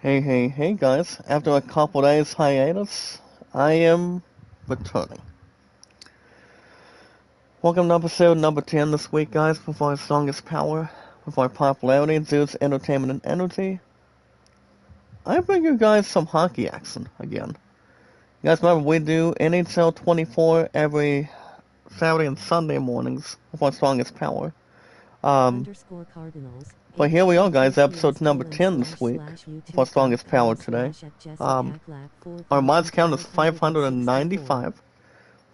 Hey guys, after a couple days hiatus, I am returning. Welcome to episode number 10 this week, guys, with our strongest power, with our popularity, Zeus, entertainment, and energy. I bring you guys some hockey action again. You guys remember we do NHL 24 every Saturday and Sunday mornings with our strongest power. Um, but here we are, guys, episode number 10 this week with our strongest power today. Um, our mods count is 595.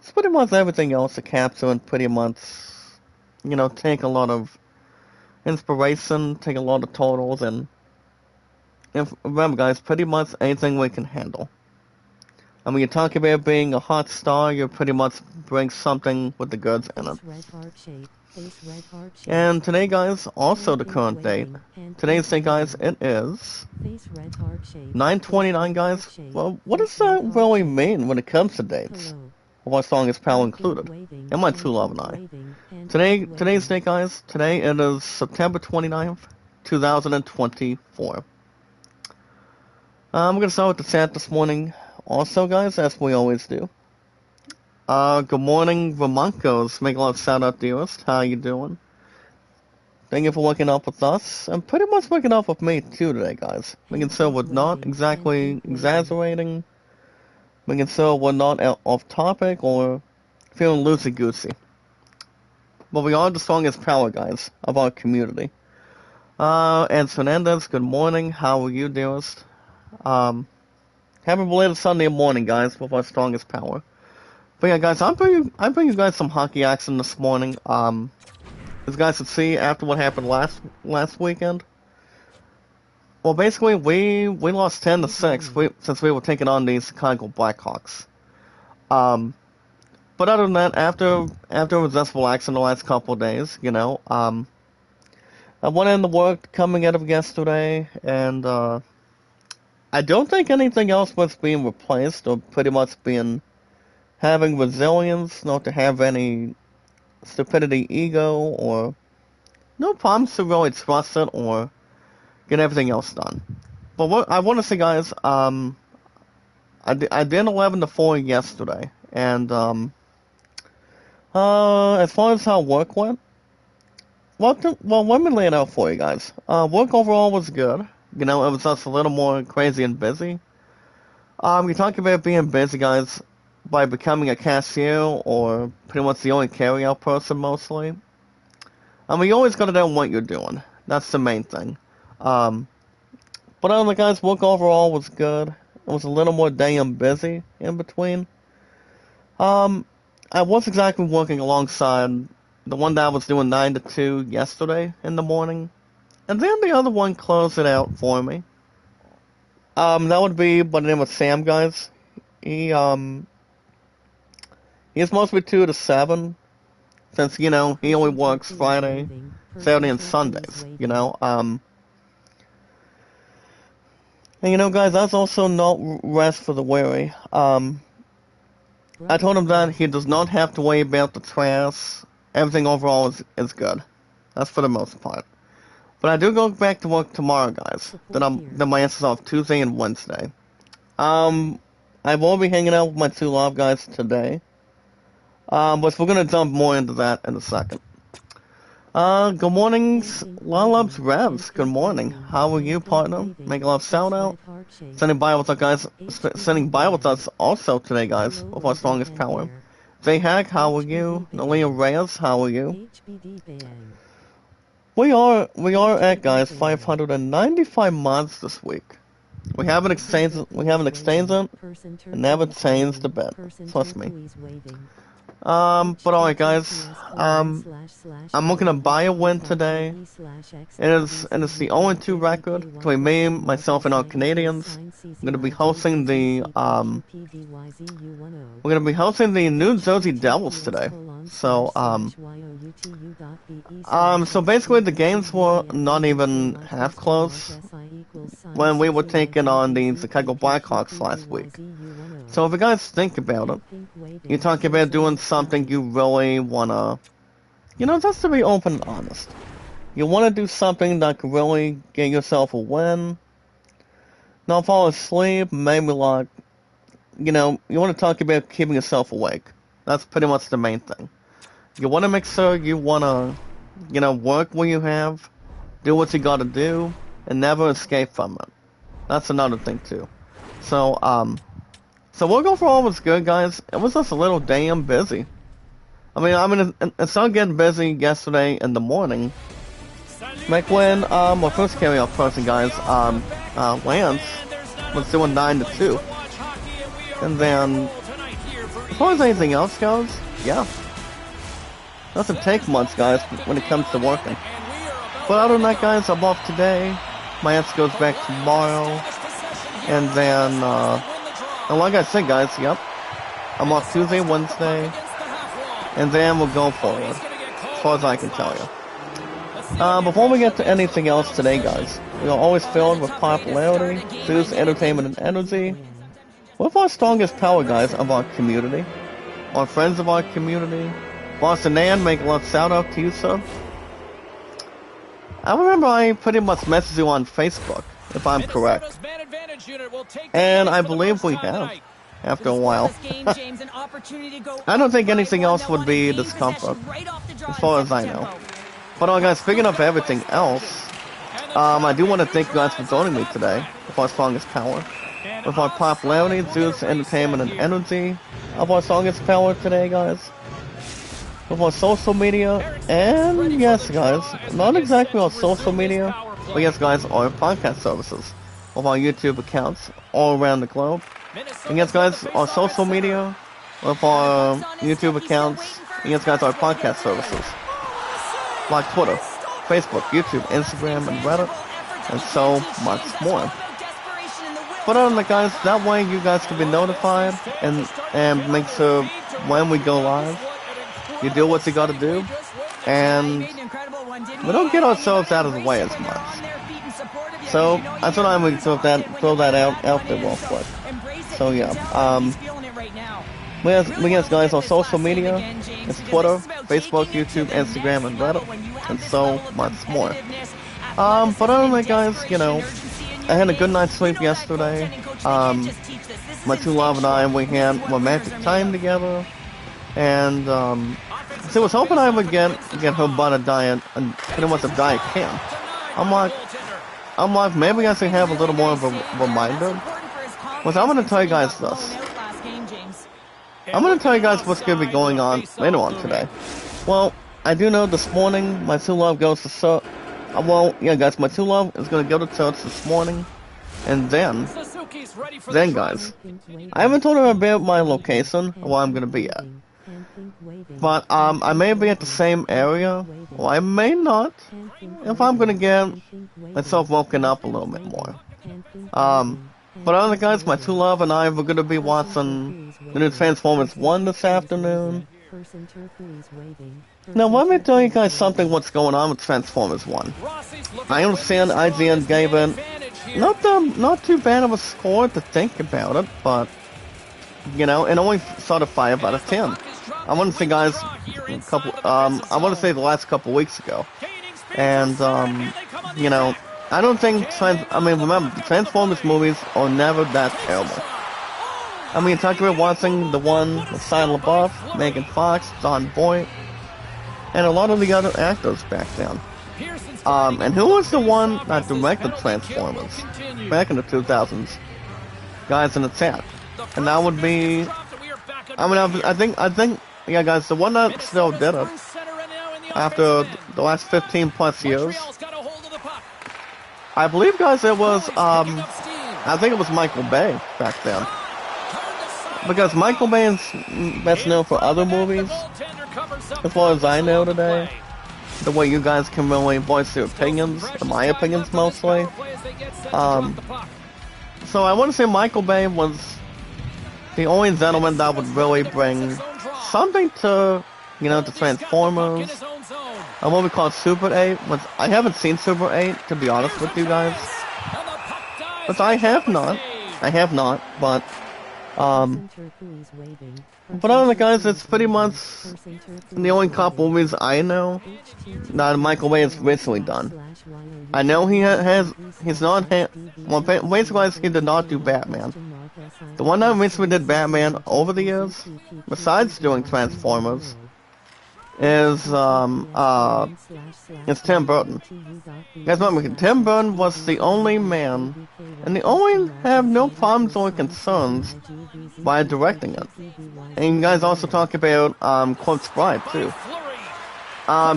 It's pretty much everything else a capsule and pretty much, take a lot of inspiration, take a lot of totals, and remember, guys, pretty much anything we can handle. And when you talk about being a hot star, you pretty much bring something with the goods in it. And today, guys, also the current date. Today's date, guys, it is 9/29, guys. Well, what does that really mean when it comes to dates? With our strongest power included, and my true love and I. Today's date, guys. Today it is September 29th, 2024. I'm gonna start with the chat this morning. Also, guys, as we always do. Good morning, Ramonkos. Make a lot of shout out, dearest. How you doing? Thank you for waking up with us, and pretty much waking up with me too today, guys. Making sure we're not exactly exaggerating. Making sure we're not off topic or feeling loosey-goosey. But we are the strongest power, guys, of our community. And Fernandez, good morning. How are you, dearest? Happy belated Sunday morning, guys, with our strongest power. But yeah, guys, I bring you guys some hockey action this morning. As you guys can see, after what happened last weekend. Well, basically, we lost 10-6 since we were taking on the Chicago Blackhawks. But other than that, after a successful action the last couple of days, I went into work coming out of yesterday, and I don't think anything else was being replaced or pretty much being having resilience, not to have any stupidity, ego, or no problems to really trust it or get everything else done. But what I want to say, guys, I did 11-4 yesterday, and as far as how work went, well, let me lay it out for you guys. Work overall was good. It was just a little more crazy and busy. You talk about being busy, guys, by becoming a cashier or pretty much the only carry-out person mostly. You always gotta know what you're doing. That's the main thing. But other guys, work overall was good. It was a little more damn busy in between. I was exactly working alongside the one that I was doing 9 to 2 yesterday in the morning. And then the other one closed it out for me. That would be by the name of Sam, guys. He's supposed to be 2 to 7. Since, he only works Friday, Saturday, and Sundays, And guys, that's also not rest for the weary. I told him that he does not have to worry about the trash. Everything overall is good. That's for the most part. But I do go back to work tomorrow, guys. Then my answer's off Tuesday and Wednesday. I will be hanging out with my two love guys today. But we're gonna jump more into that in a second. Good morning, Lalubs Revs. Good morning. How are you, partner? Make a love shout out. Sending by with us, guys. Sending by with us also today, guys, with our strongest power. Jay Hack, how are you? Nalia Reyes, how are you? We are at, guys, 595 mods this week. We haven't exchanged it, and never changed the bet. Trust me. But alright, guys. I'm looking to buy a win today. It's the 0-2 record between me, myself, and our Canadians. We're gonna be hosting the New Jersey Devils today. So so basically the games were not even half close when we were taking on the Chicago Blackhawks last week. So if you guys think about it, you're talking about doing something you really wanna, just to be open and honest. You wanna do something that could really get yourself a win. not fall asleep, maybe like, you want to talk about keeping yourself awake. That's pretty much the main thing. You want to make sure you want to, work what you have, do what you gotta do, and never escape from it. That's another thing too. So, so we'll go for all was good, guys. It was just a little damn busy. It started getting busy yesterday in the morning. Like when, my first carry-out person, guys, Lance was doing 9 to 2. And then, as far as anything else goes, yeah. Doesn't take much, guys, when it comes to working. But other than that, guys, I'm off today. My ass goes back tomorrow. And then, and like I said, guys, yep. I'm off Tuesday, Wednesday. And then we'll go forward, as far as I can tell you. Before we get to anything else today, guys, we are always filled with popularity, news, entertainment, and energy. With our strongest power, guys, of our community, our friends of our community. Boston Nan, make a lot of shout out to you, sir. I remember I pretty much messaged you on Facebook, if I'm correct. And I believe we have, after a while. I don't think anything else would be discomfort, as far as I know. But guys, speaking of everything else, I do want to thank you guys for joining me today with our strongest power. With our popularity, juice, entertainment, and energy of our strongest power today, guys. With our social media, and yes, guys, not exactly our social media, but yes, guys, our podcast services. With our YouTube accounts all around the globe. And yes, guys, our social media, with our YouTube accounts, and yes, guys, our podcast services. Like Twitter, Facebook, YouTube, Instagram, and Reddit, and so much more. But other than that, guys, that way you guys can be notified and make sure when we go live, you do what you gotta do, and we don't get ourselves out of the way as much. So I thought I would throw that out there real quick. So yeah, we have guys on social media. It's Twitter, Facebook, YouTube, Instagram, and Reddit, and so much more. But other than that, guys, I had a good night's sleep yesterday. My true love and I, we had romantic time together, and so I was hoping I would get her butt a diet, and pretty much a diet can. I'm like, maybe I should have a little more of a reminder. Well, I'm gonna tell you guys this. I'm gonna tell you guys what's gonna be going on later on today. Well, I do know this morning my true love goes to church. Well, yeah, guys, my true love is gonna go to church this morning, and then, guys, I haven't told her about my location, where I'm gonna be at. But I may be at the same area, or I may not, if I'm gonna get myself woken up a little bit more. But other guys, my true love and I are gonna be watching the new Transformers 1 this afternoon. Now let me tell you guys something what's going on with Transformers 1. I understand IGN gave it not too bad of a score to think about it, but and only sort of 5 out of 10. I want to say, guys, I want to say the last couple weeks ago, and I don't think remember, the Transformers movies are never that terrible. Talking about watching the one with Shia LaBeouf, Megan Fox, John Boyd, and a lot of the other actors back then. And who was the one that directed Transformers back in the 2000s? Guys in the chat. And that would be, I think, yeah, guys, the one that still did it after the last 15 plus years. I believe, guys, it was, I think it was Michael Bay back then. Because Michael Bay is best known for other movies, as far as I know today. The way you guys can really voice your opinions, and my opinions mostly. So I want to say Michael Bay was the only gentleman that would really bring something to, to Transformers. A movie called Super 8. I haven't seen Super 8, to be honest with you guys. But I have not, but Um, but other guys, it's pretty much the only cop movies I know that Michael Bay has recently done. I know he's not, well, basically he did not do Batman. The one that recently did Batman over the years, besides doing Transformers, is Tim Burton. You guys remember, Tim Burton was the only man, and the only have no problems or concerns by directing it. And you guys also talk about Corpse Bride too.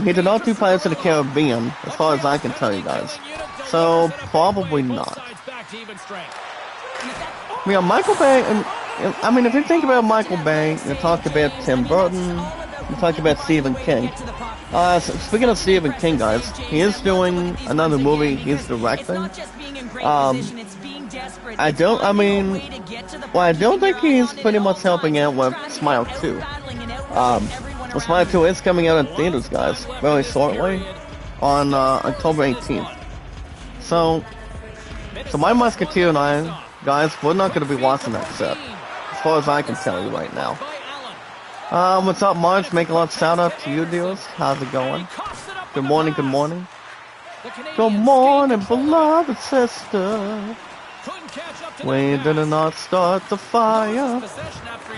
He did not do Pirates of the Caribbean, as far as I can tell you guys. So probably not. Yeah, Michael Bay, and I mean, if you think about Michael Bay, you talk about Tim Burton, you talk about Stephen King. Speaking of Stephen King, guys, he is doing another movie he's directing. I don't think he's pretty much helping out with Smile 2. Well, Smile 2 is coming out in theaters, guys, very shortly, on October 18th. So my Musketeer and I, guys, we're not going to be watching that set, as far as I can tell you right now. What's up, Marge? Make a lot of shout out to you, dears. How's it going? Good morning, good morning. Good morning, beloved sister. We did not start the fire.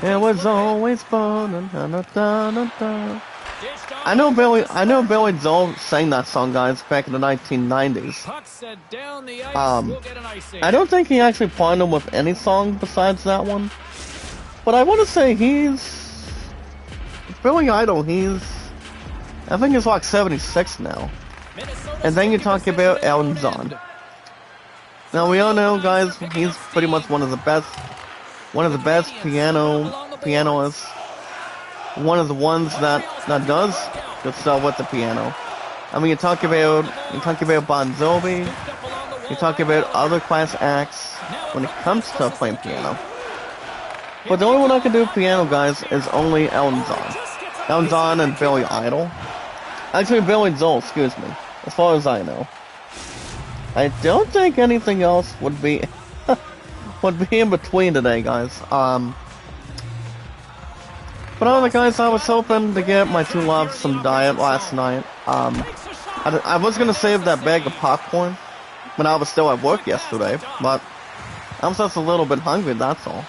It was always burning. I know Billy Joel sang that song, guys, back in the 1990s. I don't think he actually partnered with any song besides that one. But I want to say Billy Idol, I think he's like 76 now. And then you talk about Elton John. Now we all know, guys, he's pretty much one of the best pianists. One of the ones that does good stuff with the piano. I mean, you talk about Bon Jovi, you talk about other class acts when it comes to playing piano. But the only one that can do piano, guys, is only Elton John. Elton John and Billy Idol. Actually, Billy Joel, excuse me. As far as I know. I don't think anything else would be in between today, guys. But other guys, I was hoping to get my two loves some diet last night. I was gonna save that bag of popcorn when I was still at work yesterday, but I'm just a little bit hungry, that's all.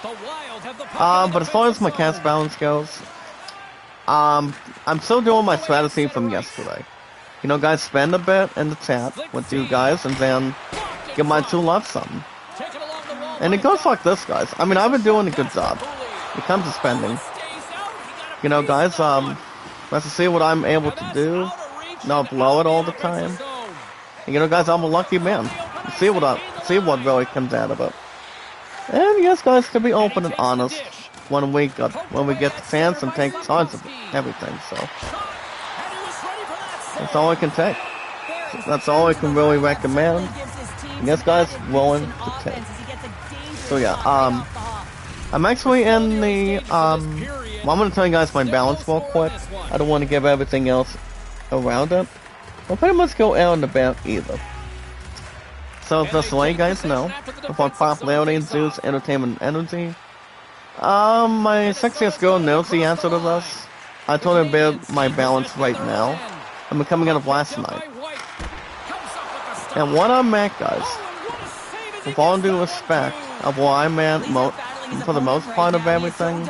But as far as my cash balance goes, I'm still doing my strategy from yesterday. You know, guys, spend a bit in the chat with you guys, and then get my two loves something. And it goes like this, guys. I mean, I've been doing a good job. It comes to spending. You know, guys, let's see what I'm able to do. Not blow it all the time. And, you know, guys, I'm a lucky man. See what really comes out of it. And yes, guys, to be open and honest, when we get the chance and take charge of everything, so that's all I can take. That's all I can really recommend. And yes, guys, willing to take. So yeah, I'm actually in the well, I'm gonna tell you guys my balance real quick. I don't want to give everything else around it. I'll pretty much go out and about either. So just to let you guys know, before popularity, Zeus, entertainment, and energy. My sexiest girl knows the answer to this. I told her about my balance right now. I'm coming out of last night. And what I'm at, guys, with all due respect of what I'm at for the most part of everything,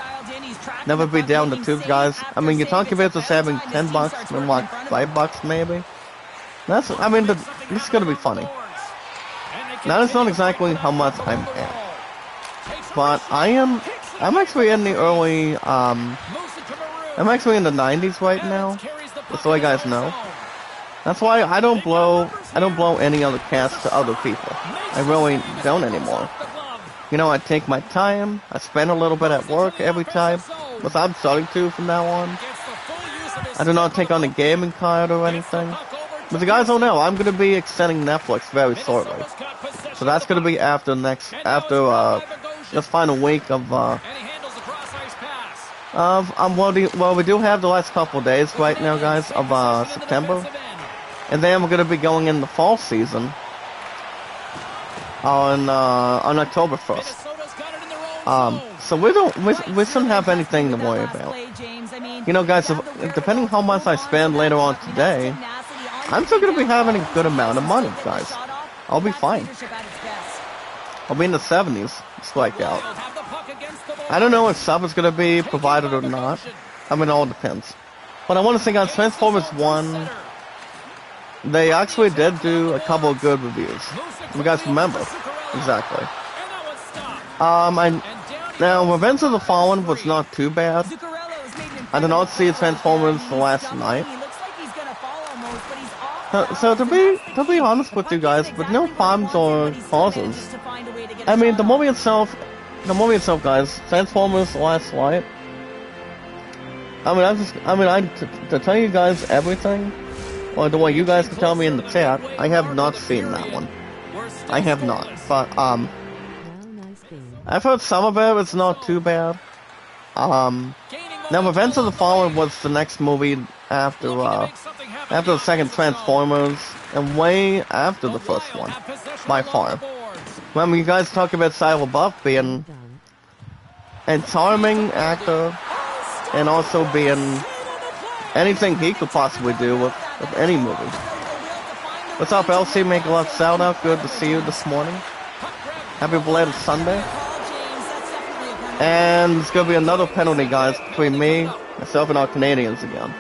never be down the tubes, guys. I mean, you talk about just having $10 and like $5 maybe. This is gonna be funny. That is not exactly how much I'm at. But I'm actually in the early, I'm actually in the 90s right now. Just so you guys know. That's why I don't blow any other cash to other people. I really don't anymore. You know, I take my time, I spend a little bit at work every time, which I'm starting to from now on. I do not take on a gaming card or anything. But you guys don't know, I'm gonna be extending Netflix very shortly. So that's gonna be after this final week of well, we do have the last couple of days right now, guys, of September. And then we're gonna be going in the fall season on October 1st. So we shouldn't have anything to worry about. You know, guys, depending how much I spend later on today, I'm still gonna be having a good amount of money, guys. I'll be fine. I'll be in the 70s strikeout. I don't know if sub is gonna be provided or not. I mean, it all depends. But I want to say, guys, Transformers 1, they actually did do a couple of good reviews. You guys remember? Exactly. Now, Revenge of the Fallen was not too bad. I did not see Transformers the last night. So to be honest with you guys, with no problems or causes, I mean the movie itself, guys, Transformers the Last Light. To tell you guys everything, or the way you guys can tell me in the chat, I have not seen that one. I have not, but I've heard some of it. It's not too bad. Now, Revenge of the Fallen was the next movie after the second Transformers, and way after the first one, by far. Remember, you guys talk about Shia LaBeouf being a charming actor, and also being anything he could possibly do with any movie. What's up, LC? Make a love shout out. Good to see you this morning. Happy belated Sunday. And it's gonna be another penalty, guys, between me, myself, and our Canadians again.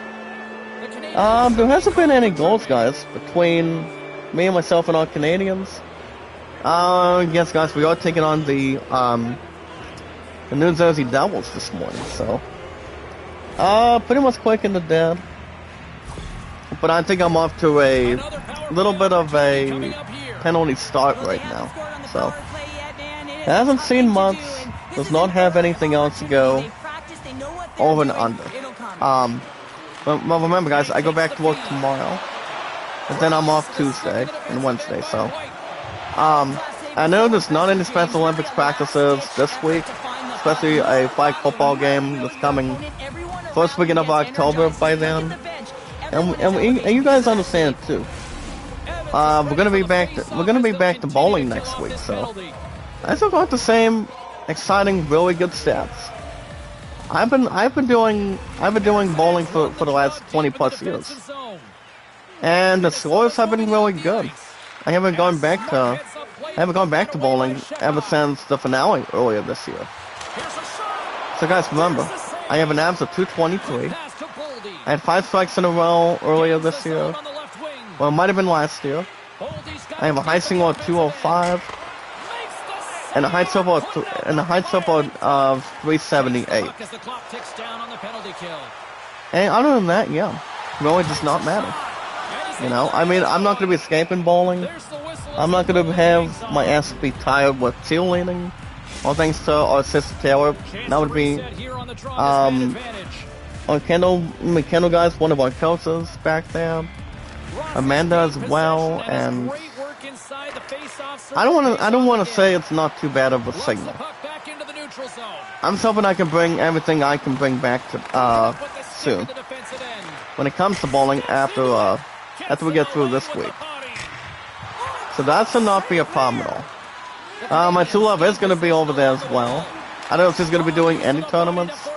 There hasn't been any goals, guys, between me and myself and our Canadians. Yes, guys, we are taking on the New Jersey Devils this morning, so. Pretty much quick in the dead. But I think I'm off to a little bit of a penalty start right now, so. I haven't seen much. Does not have anything else to go over and under. Well, remember, guys, I go back to work tomorrow, and then I'm off Tuesday and Wednesday. So, I know there's not any Special Olympics practices this week, especially a flag football game that's coming first weekend of October by then, and you guys understand it too. We're gonna be back to bowling next week, so I still got the same exciting, really good stats. I've been doing bowling for the last 20 plus years, and the scores have been really good. I haven't gone back to bowling ever since the finale earlier this year. So guys, remember, I have an average of 223. I had 5 strikes in a row earlier this year. Well, it might have been last year. I have a high single of 205. And a high triple of 378. And other than that, yeah, really does not matter. You know, I mean, I'm not going to be escaping bowling. I'm not going to have my ass be tired with cheerleading. All thanks to our sister Taylor. That would be our Kendall guys, one of our coaches back there. Amanda as well, and I don't want to say it's not too bad of a signal. I'm just hoping I can bring everything I can bring back to soon. When it comes to bowling after we get through this week. So that should not be a problem at all. My true love is going to be over there as well. I don't know if she's going to be doing any tournaments,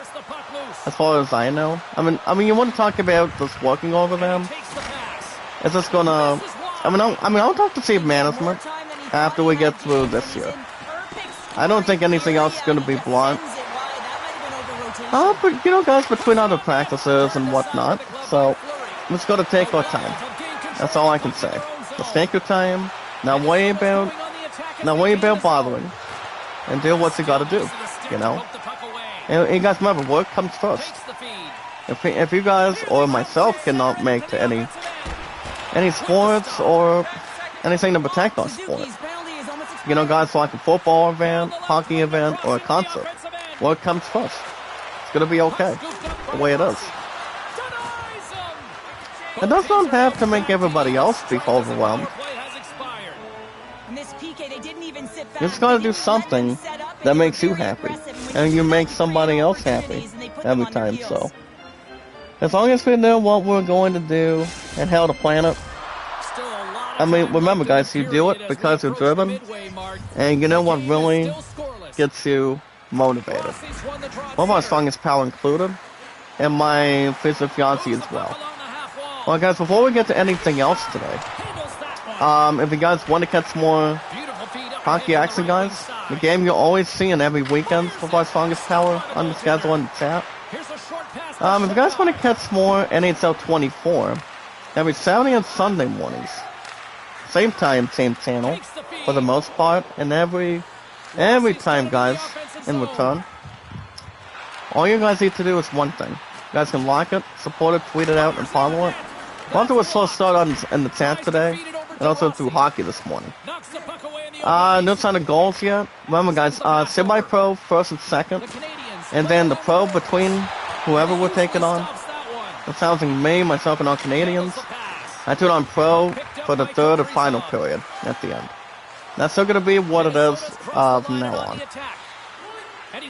as far as I know. I mean, you want to talk about just working over them? Is this gonna? I'll talk to Chief Management after we get through this year. I don't think anything else is gonna be blunt. But you know, guys, between other practices and whatnot, so let's go to take our time. That's all I can say. Let's take your time. Not worry about bothering, and do what you gotta do. You know. And you guys remember, work comes first. If you guys or myself cannot make to any sports or anything to protect our sport, you know, guys, like a football event, hockey event, or a concert, work comes first. It's gonna be okay, the way it is. It does not have to make everybody else be overwhelmed. You just gotta do something that makes you happy, and you make somebody else happy every time, so. As long as we know what we're going to do and how to plan it. I mean, remember guys, you do it because you're driven, and you know what really gets you motivated. One of my strongest power included, and my future fiancé as well. Well, guys, before we get to anything else today, if you guys want to catch more hockey action, guys, the game you're always seeing every weekend for our strongest power on the schedule in the chat. If you guys want to catch more NHL 24, every Saturday and Sunday mornings, same time, same channel, for the most part, and every time, guys, in return, all you guys need to do is one thing. You guys can like it, support it, tweet it out, and follow it. We'll do a slow start in the chat today, and also through hockey this morning. No sign of goals yet. Remember, guys, semi-pro first and second, and then the pro between whoever we're taking on. That sounds like me, myself, and our Canadians. I do it on pro for the third or final period at the end. That's still going to be what it is from now on.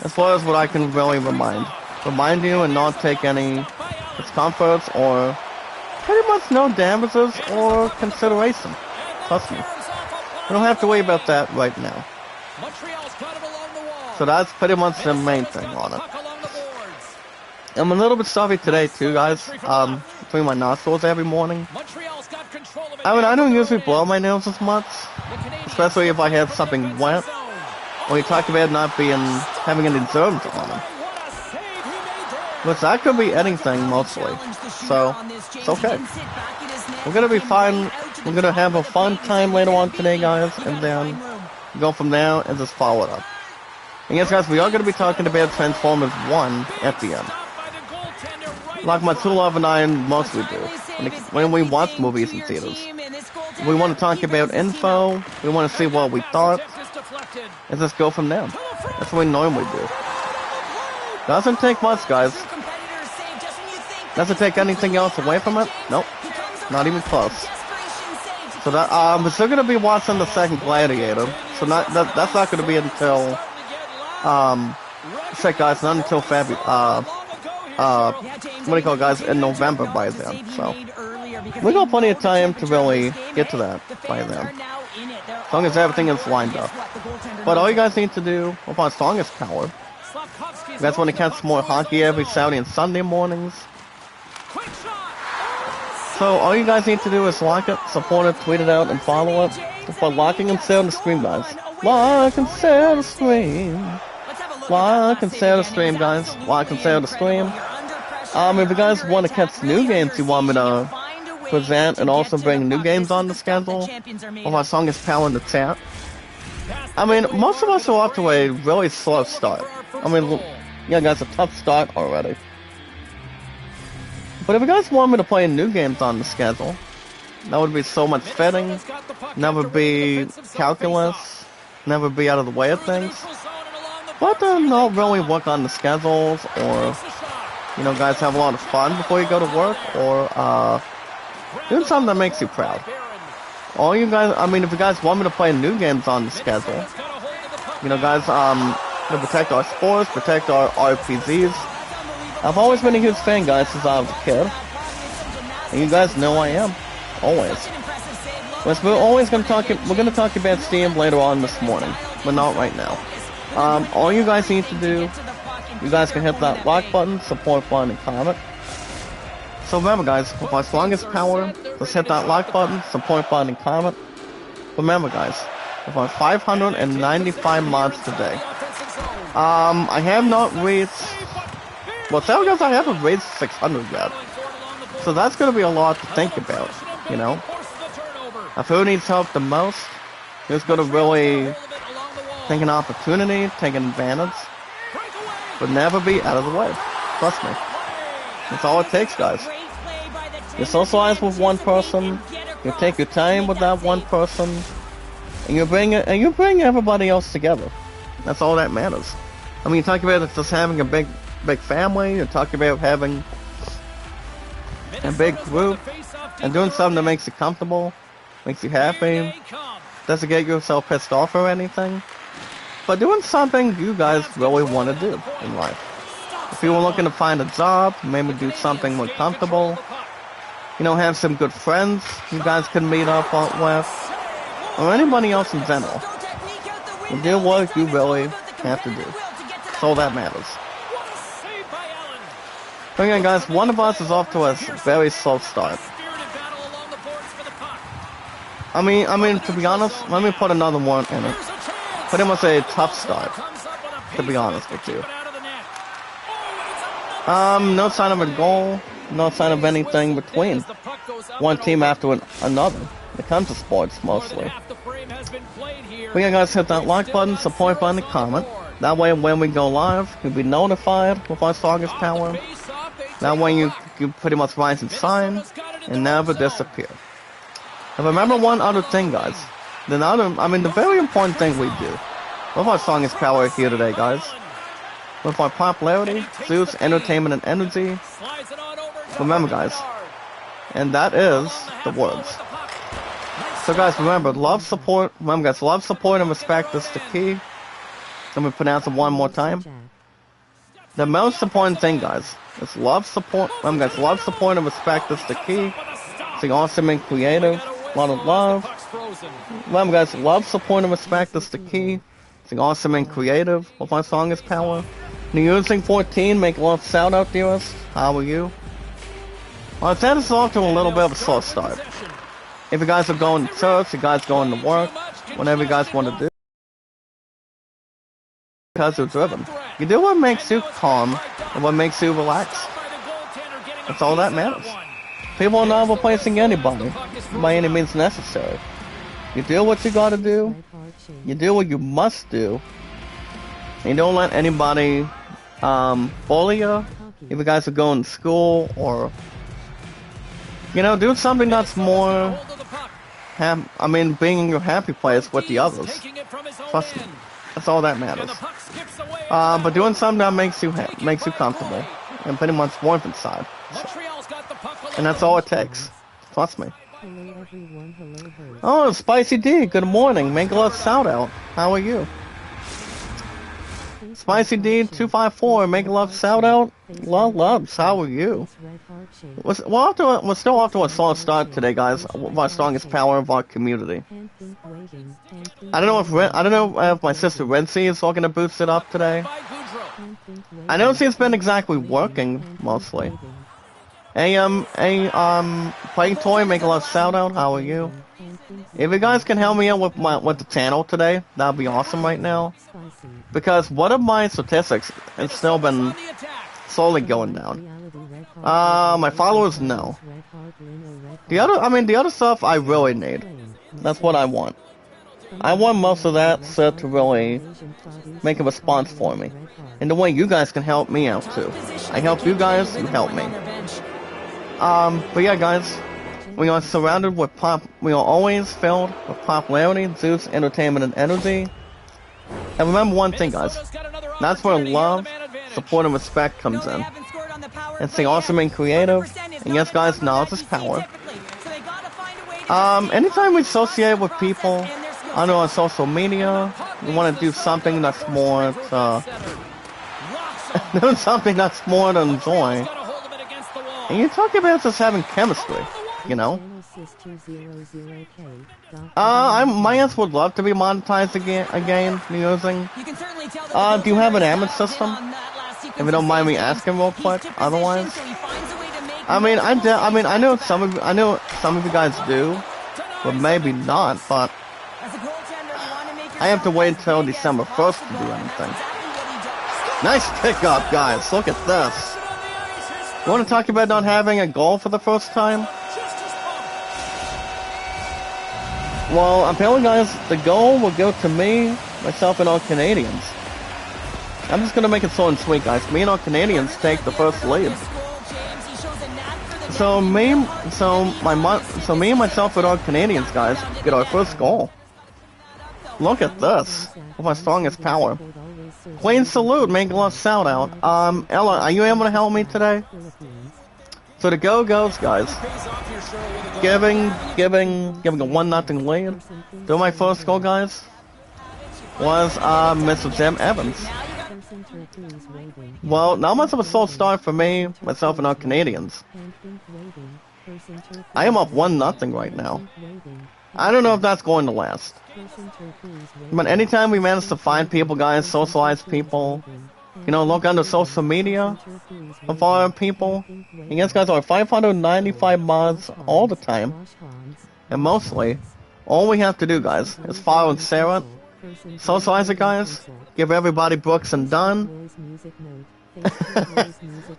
As far as what I can really remind you and not take any discomforts or pretty much no damages or consideration. Trust me. You don't have to worry about that right now. So that's pretty much the main thing on it. I'm a little bit stuffy today too, guys. Between my nostrils every morning. I mean, I don't usually blow my nails as much, especially if I have something wet. When you talk about not having any germs on them. Which that could be anything mostly. So, it's okay. We're gonna be fine. We're gonna have a fun time later on today, guys, and then go from there and just follow it up. And yes, guys, we are gonna be talking about Transformers 1 at the end. Like my true love and I mostly do. When we watch movies in theaters. We want to talk about info, we want to see what we thought, and just go from there. That's what we normally do. Doesn't take much, guys. Doesn't take anything else away from it? Nope. Not even close. So that, we're still gonna be watching the second Gladiator. So that's not gonna be until, shit, guys, not until February, what do you call it, guys, in November by then, so. We got plenty of time to really get to that by then. As long as everything is lined up. But all you guys need to do, with our strongest power, you guys want to catch more hockey every Saturday and Sunday mornings. So all you guys need to do is like it, support it, tweet it out, and follow it. But liking and share the stream, guys. Like and share the stream. Like and share the stream, guys. Like and share the stream. If you guys want to catch new games you want me to present and also bring new games on the schedule, of our strongest power in the chat. I mean, most of us are off to a really slow start. I mean, yeah, guys, a tough start already. But if you guys want me to play new games on the schedule, that would be so much fitting, never be calculus, never be out of the way of things. But then not really work on the schedules, or, you know, guys have a lot of fun before you go to work, or, doing something that makes you proud. All you guys, I mean, if you guys want me to play new games on the schedule, you know, guys, to protect our sports, protect our RPGs. I've always been a huge fan, guys, since I was a kid. And you guys know I am. Always. But we're always gonna talk about Steam later on this morning, but not right now. All you guys need to do, you guys can hit that like button, support button, and comment. So remember, guys, with our strongest power, let's hit that like button, support button, and comment. Remember, guys, with our 595 mods today, I have not reached, well, tell you guys I haven't reached 600 yet. So that's going to be a lot to think about, you know. If who needs help the most, who's going to really take an opportunity, take an advantage, but never be out of the way. Trust me. That's all it takes, guys. You socialize with one person, you take your time with that one person, and you bring everybody else together. That's all that matters. I mean, you talk about it just having a big family, you talk about having a big group, and doing something that makes you comfortable, makes you happy, doesn't get yourself pissed off or anything, but doing something you guys really want to do in life. If you were looking to find a job, maybe do something more comfortable, you know, have some good friends you guys can meet up with, or anybody else in general. You do what you really have to do. That's all that matters. Okay, guys, one of us is off to a very slow start. I mean, to be honest, let me put another one in it. Pretty much a tough start, to be honest with you. No sign of a goal, no sign of anything between one team after another. It comes to sports, mostly. We gotta guys hit that like button, support button, and comment. That way, when we go live, you'll be notified with our strongest power. That way, you pretty much rise and shine, and never disappear. And remember one other thing, guys. The very important thing we do with our strongest power here today, guys. With our popularity, Zeus, entertainment, and energy. Remember, guys. And that is the words. So, guys, remember, love, support. Remember, guys, love, support, and respect is the key. Let me pronounce it one more time. The most important thing, guys, is love, support. Remember, guys, love, support, and respect is the key. It's awesome and creative. A lot of love. Remember, guys, love, support, and respect is the key. It's awesome and creative with our strongest power. New Using 14, make love shout out to us. How are you? Well, that is off to a little bit of a slow start. If you guys are going to church, you guys going to work, whatever you guys want to do. Because you're driven. You do what makes you calm and what makes you relax. That's all that matters. People are not replacing anybody by any means necessary. You do what you gotta do. You do what you must do. And you don't let anybody bully you. If you guys are going to school or, you know, do something that's more, being in your happy place with the others. Trust me. That's all that matters. But doing something that makes you comfortable and pretty much warmth inside. And that's all it takes. Trust me. Oh, Spicy D, good morning. Make a little shout out. How are you? Spicy D 254, make a love shout out. Loves, how are you? We're still off to a solid start today, guys. With our strongest power of our community. I don't know if my sister Renzi is looking to boost it up today. I don't see it's been exactly working mostly. Playing Toy, make a love shout out. How are you? If you guys can help me out with the channel today, that'd be awesome right now. Because one of my statistics has still been slowly going down. My followers, no. The other stuff I really need. That's what I want. I want most of that set to really make a response for me. And the way you guys can help me out too. I help you guys, you help me. But yeah, guys, we are surrounded with we are always filled with popularity, Zeus, entertainment, and energy. And remember one thing, guys. That's where love, support, and respect comes in. It's the awesome and creative. And yes, guys, knowledge is power. Anytime we associate with people, I know on social media, we want to do something that's more do something that's more to enjoy. And you're talking about just having chemistry, you know? My answer would love to be monetized again using. Do you have an Amex system? If you don't mind me asking real quick, otherwise. I know some of you guys do, but maybe not, but I have to wait until December 1st to do anything. Nice pickup, guys. Look at this. You want to talk about not having a goal for the first time? Well, apparently, guys, the goal will go to me, myself, and all Canadians. I'm just gonna make it so and sweet, guys. Me and all Canadians take the first lead. So me and myself and all Canadians, guys, get our first goal. Look at this. With my strongest power. Queen salute, make a little shout out. Ella, are you able to help me today? So the go goes, guys. Giving a 1-0 lead. Do my first goal, guys, was Mr. Jim Evans. Well, not much of a slow start for me, myself, and our Canadians. I am up 1-0 right now. I don't know if that's going to last. But anytime we manage to find people, guys, socialize people, look on the social media of our people. And yes, guys, are 595 mods all the time. And mostly, all we have to do, guys, is follow and share it. Socialize it, guys. Give everybody Brooks and Dunn.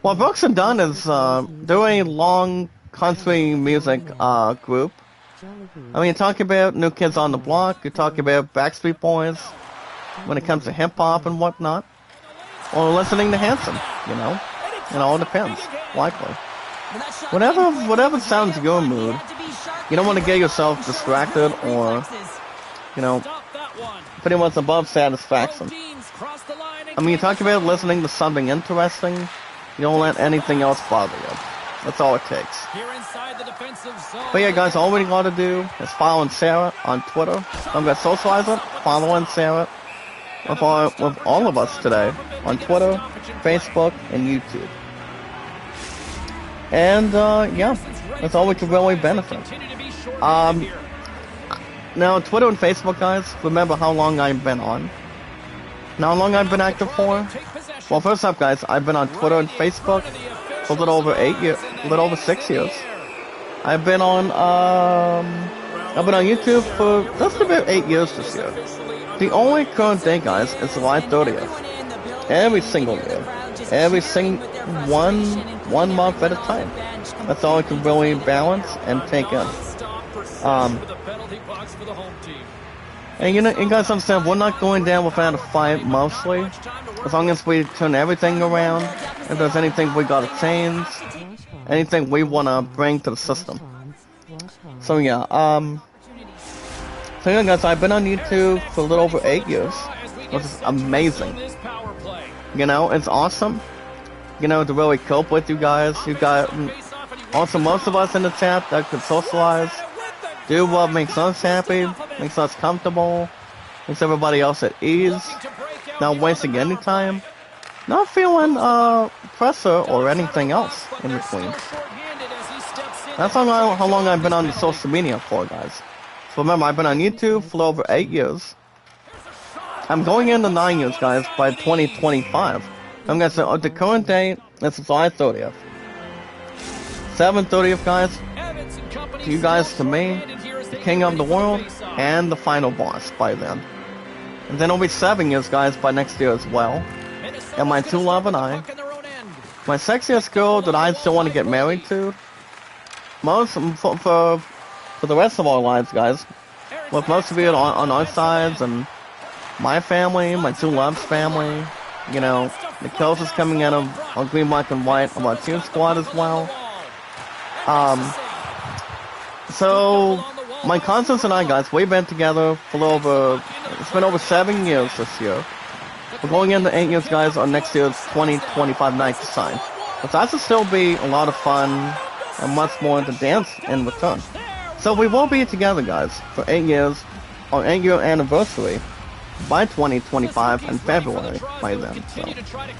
Well, Brooks and Dunn is, they're a long country music, group. I mean, you're talking about New Kids on the Block, you're talking about Backstreet Boys, when it comes to hip-hop and whatnot. Or listening to Hanson, It all depends, likely. Whatever sounds your mood, you don't want to get yourself distracted or, pretty much above satisfaction. I mean, you're talking about listening to something interesting, you don't let anything else bother you. That's all it takes. But yeah, guys, all we gotta do is follow and share it on Twitter. I'm gonna socialize it, follow and share it with all of us today on Twitter, Facebook, and YouTube. And yeah, that's all we can really benefit. Now, Twitter and Facebook, guys, remember how long I've been on. Now, how long I've been active for? Well, first up, guys, I've been on Twitter and Facebook for a little over 6 years. I've been on YouTube for just about 8 years this year. The only current day, guys, is July 30th. Every single year. One month at a time. That's all I can really balance and take in. And you guys understand, we're not going down without a fight, mostly. As long as we turn everything around, if there's anything we gotta change, anything we wanna bring to the system. So yeah, guys, I've been on YouTube for a little over 8 years, which is amazing. It's awesome, to really cope with you guys. You got, also most of us in the chat that could socialize, do what makes us happy, makes us comfortable, makes everybody else at ease, not wasting any time, not feeling, pressure or anything else in between. That's how long I've been on the social media for, guys. So remember, I've been on YouTube for over 8 years. I'm going into 9 years, guys, by 2025. I'm gonna say, the current date is July 30th. 7/30th, guys. To you guys, to me, the king of the world, and the final boss by then. And then it'll be 7 years, guys, by next year as well. And my true love and I, my sexiest girl that I still want to get married to, for the rest of our lives, guys, with most of you on our sides, and my family, my two loves family, the kills is coming out of our green, black, and white of our team squad as well. So my cousins and I, guys, we've been together for it's been over 7 years this year. We're going into 8 years, guys, on next year's 2025 night to sign. But that will still be a lot of fun and much more to dance in return. So we will be together, guys, for 8 years, on 8-year anniversary by 2025 in February by then.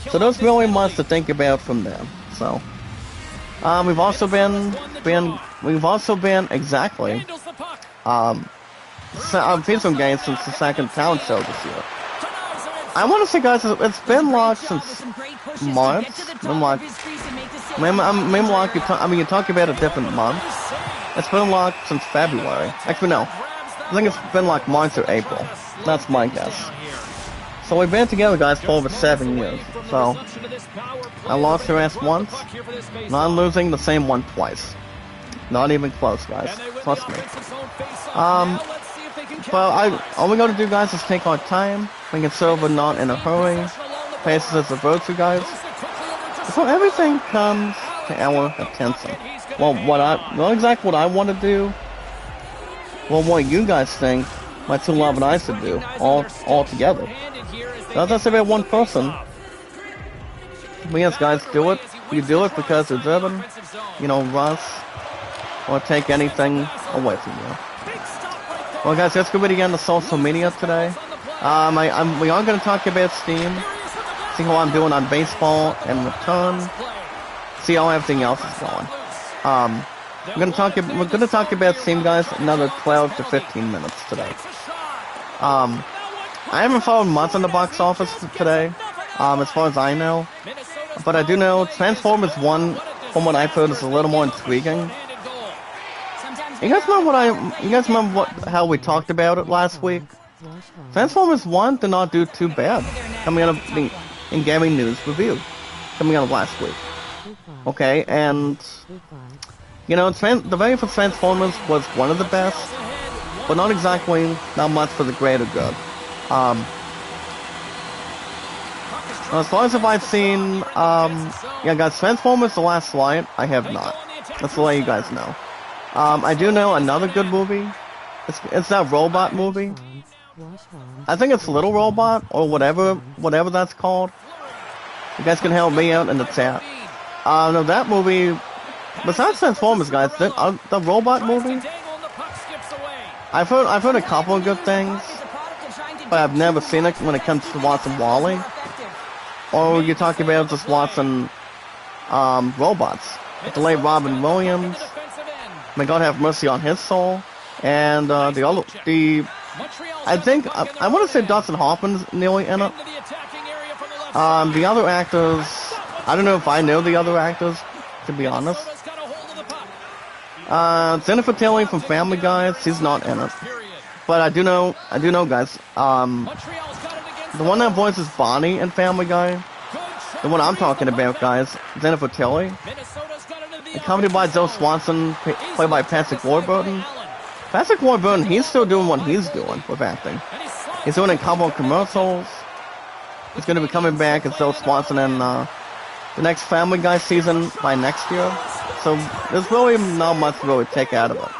So there's really much to think about from there. So we've also been exactly featuring games since the second town show this year. I want to say, guys, it's been locked since March. You're talking about a different month. It's been locked since February. Actually, no. I think it's been like March or April. That's my guess. So we've been together, guys, for over 7 years. So I lost her ass once. Not losing the same one twice. Not even close, guys. Trust me. But all we gotta do, guys, is take our time. We can serve, we're not in a hurry. Patience is a virtue, guys. So everything comes to our attention. Well, not exactly what I want to do. Well, what you guys think my two love and I should do, all together. Not just about one person. But yes, guys, do it. You do it because you're driven, Russ, or take anything away from you. Well, guys, let's go again to social media today. We are going to talk about Steam, see how I'm doing on baseball and return, see how everything else is going. We're going to talk about Steam, guys, another 12 to 15 minutes today. I haven't followed much on the box office today. as far as I know. But I do know Transformers 1, from what I've heard, is a little more intriguing. You guys remember how we talked about it last week? Transformers 1 did not do too bad coming out of the in gaming news review coming out of last week. Okay, and you know, the very first Transformers was one of the best, but not much for the greater good. As far as if I've seen, yeah, guys, Transformers: The Last Light, I have not. That's to let you guys know. I do know another good movie. It's that robot movie. I think it's Little Robot or whatever that's called. You guys can help me out in the chat. No, that movie. Besides Transformers, guys, the robot movie. I've heard a couple of good things, but I've never seen it when it comes to watching WALL-E. Or you're talking about just watching robots. With the late Robin Williams. May God have mercy on his soul. And I think I want to say Dustin Hoffman's nearly in it. The other actors, I don't know if I know the other actors, to be honest. Jennifer Tilly from Family Guy, she's not in it. But I do know, guys. The one that voices Bonnie in Family Guy, the one I'm talking about, guys, Jennifer Tilly, accompanied by Joe Swanson, played by Patrick Warburton. Patrick Warburton, he's still doing what he's doing with acting. He's doing a couple of commercials. He's going to be coming back as Joe Swanson in the next Family Guy season by next year. So there's really not much to really take out of it,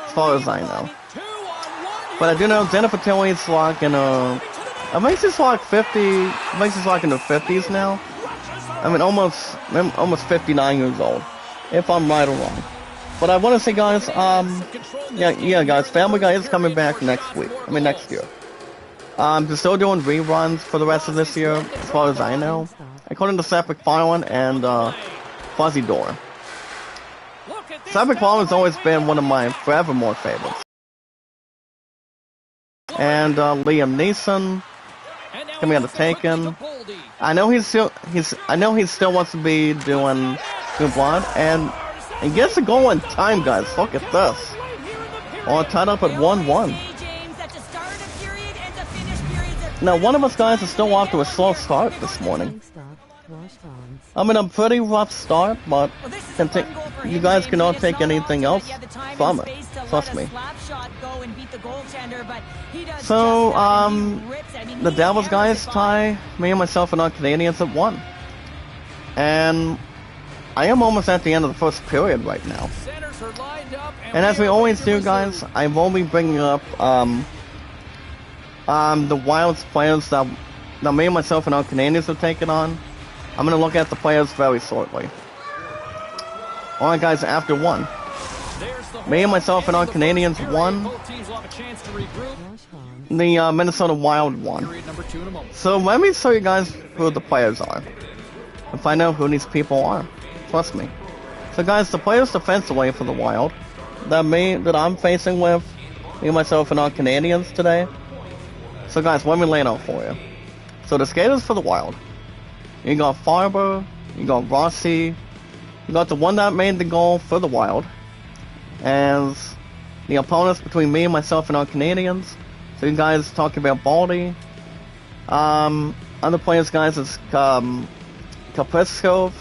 as far as I know. But I do know Jennifer Tilly's like in I think she's like 50, I think she's like in her 50s now. I mean, almost 59 years old, if I'm right or wrong. But I want to say, guys, yeah, guys, Family Guy is coming back next year. They're still doing reruns for the rest of this year, as far as I know, according to Seth MacFarlane and Fuzzy Door. Seth MacFarlane's always been one of my forevermore favorites. And Liam Neeson coming out of Taken. I know he still wants to be doing New Blood, and he gets a goal in time, guys. Look at this. All tied up at 1-1. Now, one of us guys is still off to a slow start this morning. I mean, a pretty rough start, but you guys cannot take anything else from it. Trust me. So, the Devils guys tie me and myself and our Canadians at 1. And I am almost at the end of the first period right now. And as we always do, guys, I will be bringing up the Wild's players that me and myself and our Canadians have taken on. I'm going to look at the players very shortly. Alright, guys, after 1. Me and myself and our Canadians won. The Minnesota Wild won. So let me show you guys who the players are. And find out who these people are. Trust me. So guys, the players defensively for the Wild that I'm facing with, me, myself, and our Canadians today. So guys, let me lay it out for you. So the skaters for the Wild. You got Farber, you got Rossi, you got the one that made the goal for the Wild. As the opponents between me, myself, and our Canadians. So you guys talk about Baldy. Other players, guys, is Kaprizkov,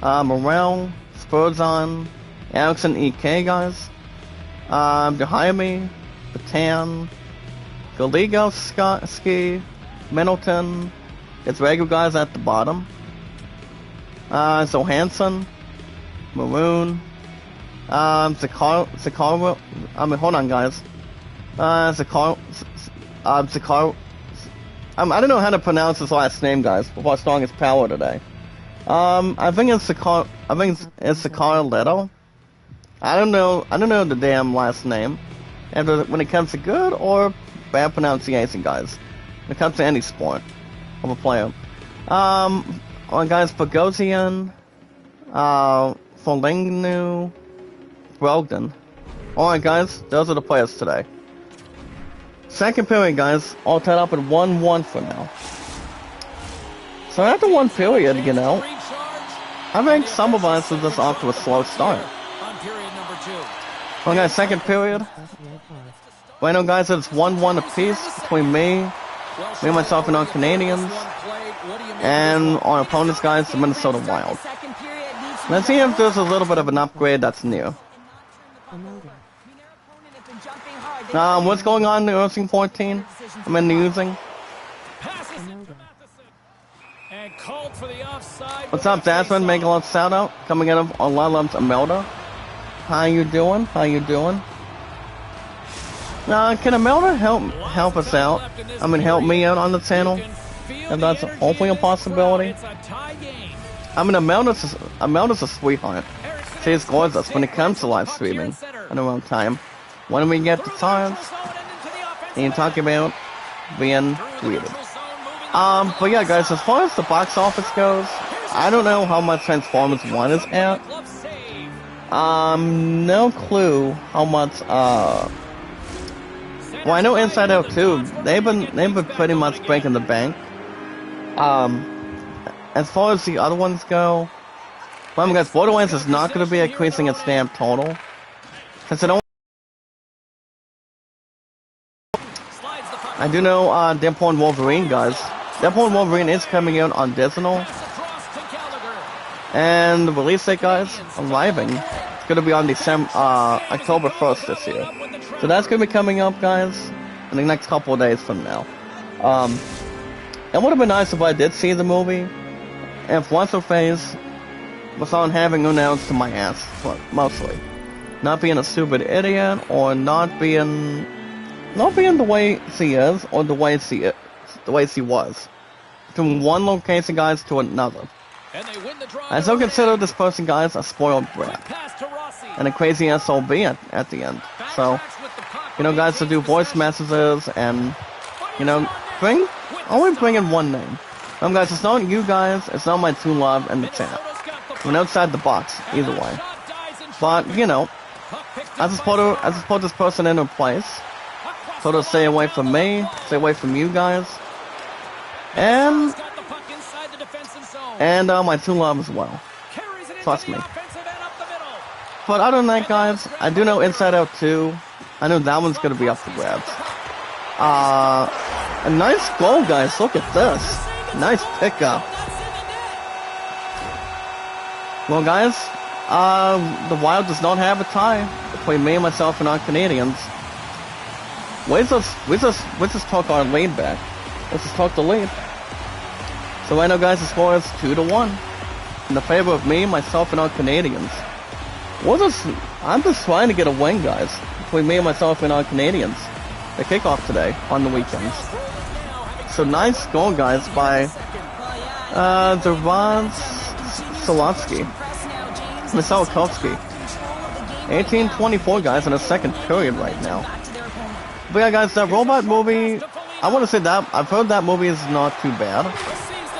Morel, Spurzon, Alex and EK, guys. Dehaime, Batan, Goligoski, Middleton. It's regular guys at the bottom. So Hanson, Maroon, Zakar, hold on, guys. Zakar, I don't know how to pronounce his last name, guys, before I strong his power today. I think it's Zakar Leto. I don't know the damn last name. And when it comes to good or bad pronunciation, guys. When it comes to any sport of a player. Guys, Bogosian, Folingnu, Brogdon. Alright, guys, those are the players today. Second period, guys, all tied up at 1-1 for now. So after one period, you know, I think some of us are just off to a slow start. Well, guys, second period. Right now, guys, it's 1-1 apiece between me, myself, and our Canadians, and our opponents, guys, the Minnesota Wild. Let's see if there's a little bit of an upgrade that's new. What's going on in the Nursing 14? I'm in the using. What's up, Dasman? Make a lot of shout out. Coming in on Love's Imelda. How you doing? How you doing? Can Imelda help us out? I mean, help me out on the channel? If that's hopefully a possibility. I mean, Imelda's a sweetheart. She's gorgeous when it comes to live streaming at around time. When we get the times, and you talk about being weird. But yeah, guys, as far as the box office goes, I don't know how much Transformers 1 is at. No clue how much, well, I know Inside Out 2, they've been pretty much breaking the bank. As far as the other ones go, well, guys, Borderlands is not going to be increasing its damn total. Since it only, I do know, Deadpool and Wolverine, guys. Deadpool and Wolverine is coming out on Disney. And the release date, guys, arriving. It's going to be on October 1st this year. So that's going to be coming up, guys, in the next couple of days from now. It would have been nice if I did see the movie. And if What's Her Face was on having announced to my ass, mostly. Not being a stupid idiot, or not being the way she is, or the way she was. From one location, guys, to another. I still consider this person, guys, a spoiled brat. And a crazy SOB at the end. So, you know, guys, to do voice messages and, you know, only bring in one name. Guys, it's not you guys, it's not my true love and the chat. I'm outside the box, either way. But, you know, I just put this person in her place. So to stay away from me, stay away from you guys. And my true love as well. Trust me. But other than that, guys, I do know Inside Out 2. I know that one's gonna be up for grabs. A nice goal, guys. Look at this. Nice pickup. Well, guys, the Wild does not have a tie between me, myself, and our Canadians. We just took our lead back. Let's just talk the lead. So right now, guys, the score is 2-1 in the favor of me, myself, and our Canadians. I'm just trying to get a win, guys, between me, myself, and our Canadians. The kickoff today on the weekends. So nice goal, guys, by Dervan Misalkovsky. 18-24, guys, in the second period right now. But yeah, guys, that robot movie, I want to say that I've heard that movie is not too bad.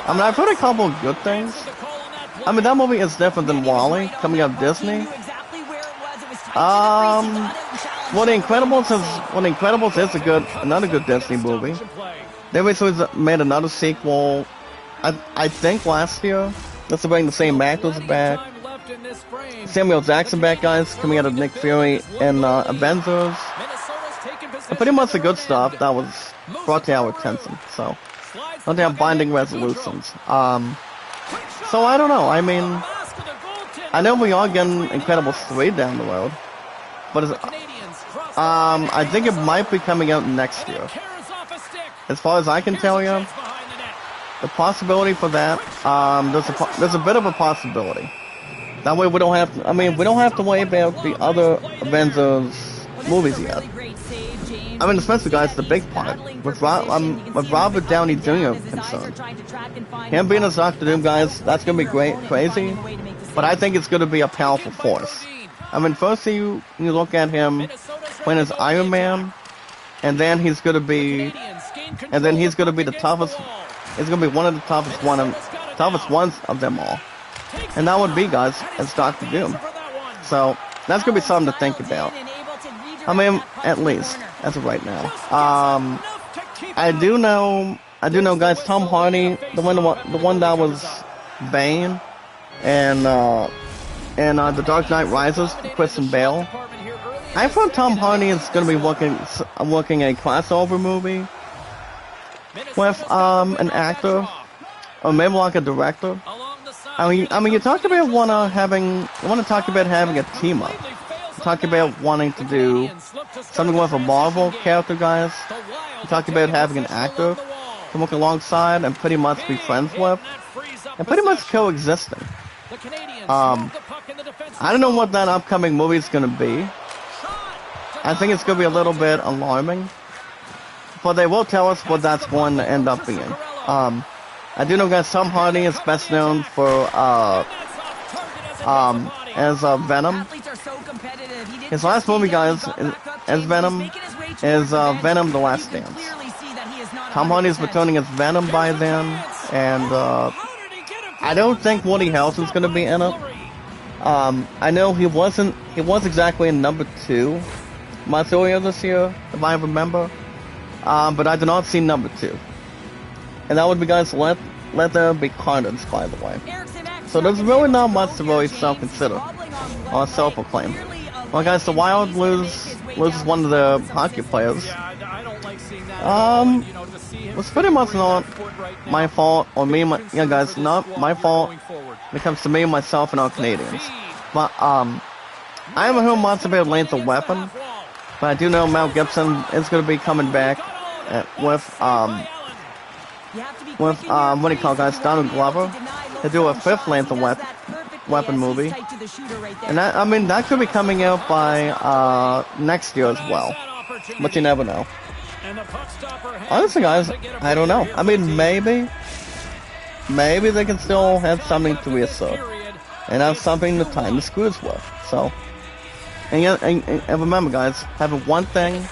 I mean, I've heard a couple of good things. I mean, that movie is different than WALL-E, coming out of Disney. Well, The Incredibles is another good Disney movie. They recently made another sequel, I think last year. That's to bring the same actors back. Samuel Jackson back, guys, coming out of Nick Fury and Avengers. And pretty much the good stuff that was brought to our attention. So, don't have binding resolutions. So I don't know. I mean, I know we are getting Incredibles 3 down the road, but I think it might be coming out next year. As far as I can tell you, the possibility for that, there's a bit of a possibility. That way we don't have to, we don't have to worry about the other Avengers movies yet. I mean, especially, guys, the big part. With Robert Downey Jr. concerned. Him being a Doctor Doom, guys, that's going to be crazy. But I think it's going to be a powerful force. I mean, first you look at him playing as Iron Man, and then he's going to be the toughest. He's going to be one of the toughest ones of them all. And that would be, guys, as Doctor Doom. So that's going to be something to think about. I mean, at least as of right now. I do know I do know, guys, Tom Hardy, the one that was Bane, and The Dark Knight Rises, Christian Bale. I thought Tom Hardy is going to be working a crossover movie with an actor, or maybe like a director. I mean, you talked about having a team up. You talked about wanting to do something with a Marvel character, guys. You talked about having an actor to work alongside and pretty much be friends with, and pretty much coexisting. I don't know what that upcoming movie is going to be. I think it's going to be a little bit alarming, but they will tell us what that's going to end up being. I do know, guys, Tom Hardy is best known for as Venom. His last movie, guys, as Venom is Venom: The Last Dance. Tom Hardy is returning as Venom by then, and I don't think Woody Harrelson's going to be in it. I know he was exactly in number 2 much earlier this year, if I remember, but I did not see number 2. And that would be, guys, Let There Be Carnage, by the way. So there's really not much to really self-consider or self-proclaim. Well, guys, the Wild loses one of the hockey players. Was pretty much not my fault, or guys, not my fault when it comes to me, myself, and our Canadians. But, I haven't heard much about Lethal Weapon, but I do know Mel Gibson is going to be coming back with what do you call it, guys, Donald Glover, to do a 5th Lethal Weapon movie. And that could be coming out by next year as well, but you never know. Honestly, guys, I don't know. I mean, maybe they can still have something to reassert and have something to time the screws with. So, and remember, guys, having one thing,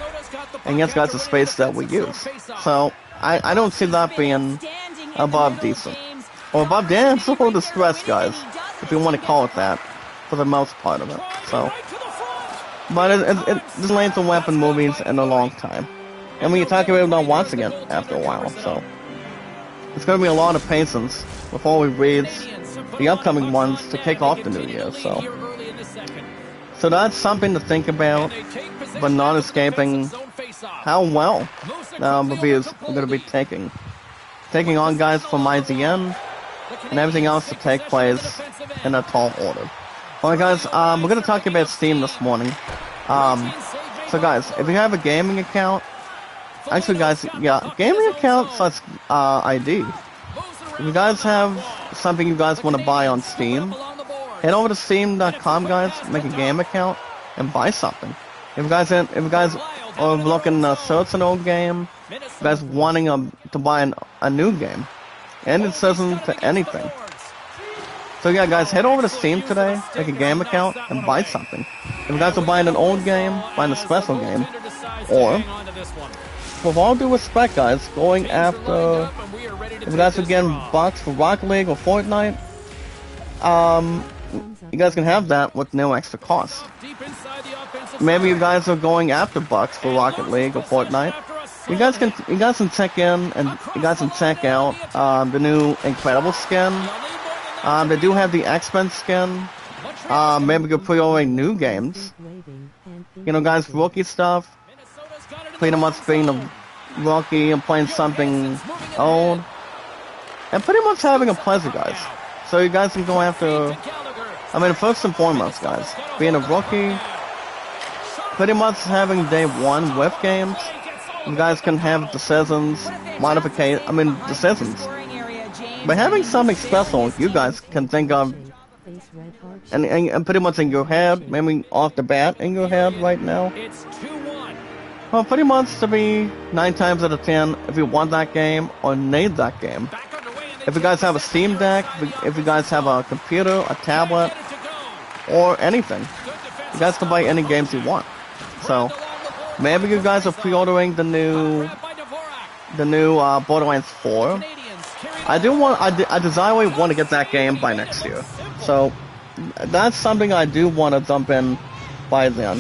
and yes, guys, the space that we use. So, I don't see that being above decent. Or above damsel or distress, guys, if you want to call it that, for the most part of it. So, but this Lethal Weapon movies in a long time. And when you talk about it not once again after a while, so it's going to be a lot of patience before we read the upcoming ones to kick off the new year. So that's something to think about, but not escaping how well reviews are going to be taking on, guys, from IGN and everything else to take place in a tall order. Alright, guys, we're going to talk about Steam this morning. So, guys, if you have a gaming account, actually, guys, yeah, gaming account / ID. If you guys have something you guys want to buy on Steam, head over to Steam.com, guys, make a game account, and buy something. If you guys are looking to search an old game, you guys wanting to buy a new game, and it doesn't to anything. So yeah, guys, head over to Steam today, make a game account, and buy something. If you guys are buying an old game, buying a special game, or, with all due respect, guys, going after, if you guys are getting bucks for Rocket League or Fortnite, you guys can have that with no extra cost. Maybe you guys are going after bucks for Rocket League or Fortnite. You guys can check in and you guys can check out the new Incredible skin. They do have the X-Men skin. Maybe you could pre-order new games. You know, guys, rookie stuff. Pretty much being a rookie and playing something old. And pretty much having a pleasure, guys. So you guys can go after, I mean, first and foremost, guys, being a rookie, pretty much having day one with games. You guys can have decisions, decisions. But having something special you guys can think of, and pretty much in your head, maybe off the bat in your head right now. Well, pretty much to be 9 times out of 10, if you want that game or need that game. If you guys have a Steam Deck, if you guys have a computer, a tablet, or anything, you guys can buy any games you want. So, maybe you guys are pre-ordering the new Borderlands 4. I desirably want to get that game by next year. So, that's something I do want to jump in by then.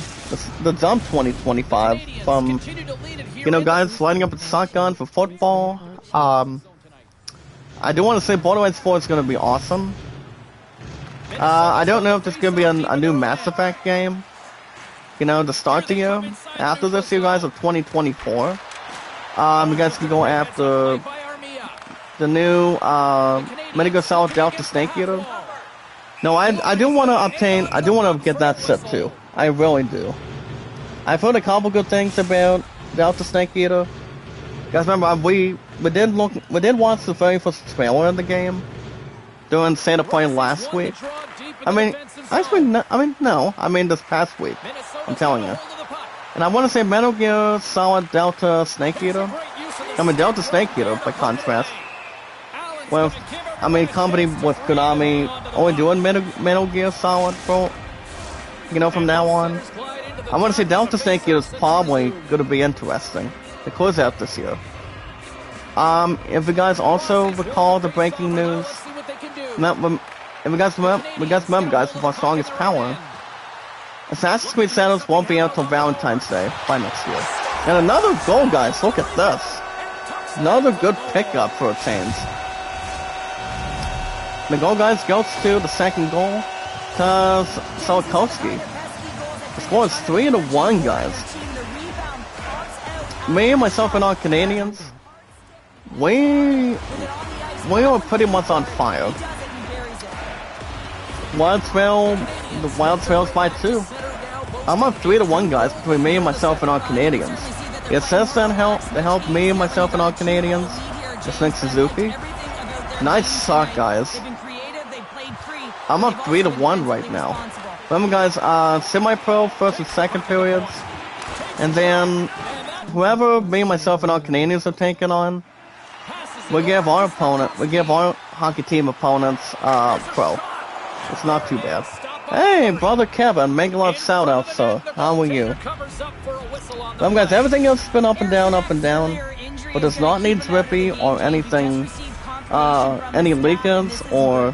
The Jump 2025 from, you know, guys lighting up a shotgun for football. I do want to say Borderlands 4 is going to be awesome. I don't know if there's going to be a new Mass Effect game, you know, to start the year. After this, you guys, of 2024. You guys can go after the new Metal Gear Solid Delta Snake Eater. No, I do want to get that set too. I really do. I've heard a couple good things about Delta Snake Eater. Guys, remember we did watch the very first trailer of the game during State of Play last week. I mean this past week. I'm telling you. And I want to say Metal Gear Solid Delta Snake Eater. I mean Delta Snake Eater, by contrast. With, company with Konami only doing Metal Gear Solid for, you know, from now on. I want to say Delta Snake Eater is probably going to be interesting to close out this year. If you guys also recall the breaking news, if you guys remember, guys, with our strongest power, Assassin's Creed Shadows won't be out till Valentine's Day by next year. And another goal, guys, look at this. Another good pickup for a change. The goal, guys, goes to the second goal to Solkowski. The score is 3-1, guys. Me, myself, and our Canadians, we are pretty much on fire. The Wild Trail's by 2. I'm up 3-1, guys, between me and myself and our Canadians. It says that to help me and myself and our Canadians, just Nick Suzuki. Nice suck, guys. I'm up 3-1 right now. Remember, guys, semi-pro first and second periods, and then whoever me, myself, and our Canadians are taking on, we give our hockey team opponents pro. It's not too bad. Hey, brother Kevin, make a lot of shout outs, sir. How are you? Remember, guys, everything else has been up and down, but does not need drippy or anything. Any leakers or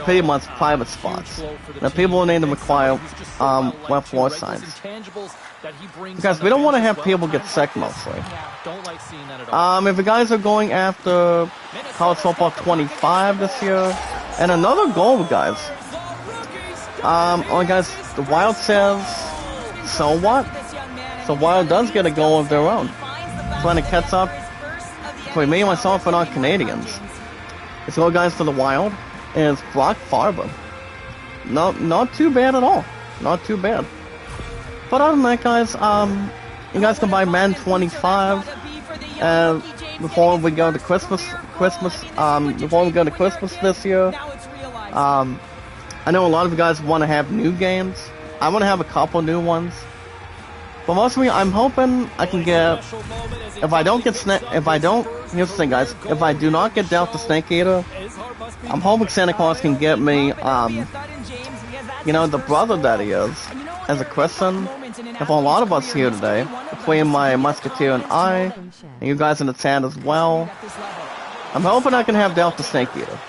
pretty much private spots. Now people will need to require wet floor signs. Because we don't want to have people get sick mostly. If you guys are going after College Football 25 this year, and another goal, guys. Guys, the Wild says, so what? So Wild does get a goal of their own. Trying to catch up between me, myself, and our Canadians. This goal, guys, for the Wild is Brock Farber. Not too bad at all. Not too bad. But other than that, guys, you guys can buy Man 25 before we go to Christmas this year. I know a lot of you guys want to have new games. I want to have a couple new ones. But mostly, I'm hoping I can get. Here's the thing, guys. If I do not get Delta Snake Eater, I'm hoping Santa Claus can get me, you know, the brother that he is, as a Christian. And for a lot of us here today, between my Musketeer and I, and you guys in the chat as well, I'm hoping I can have Delta Snake Eater.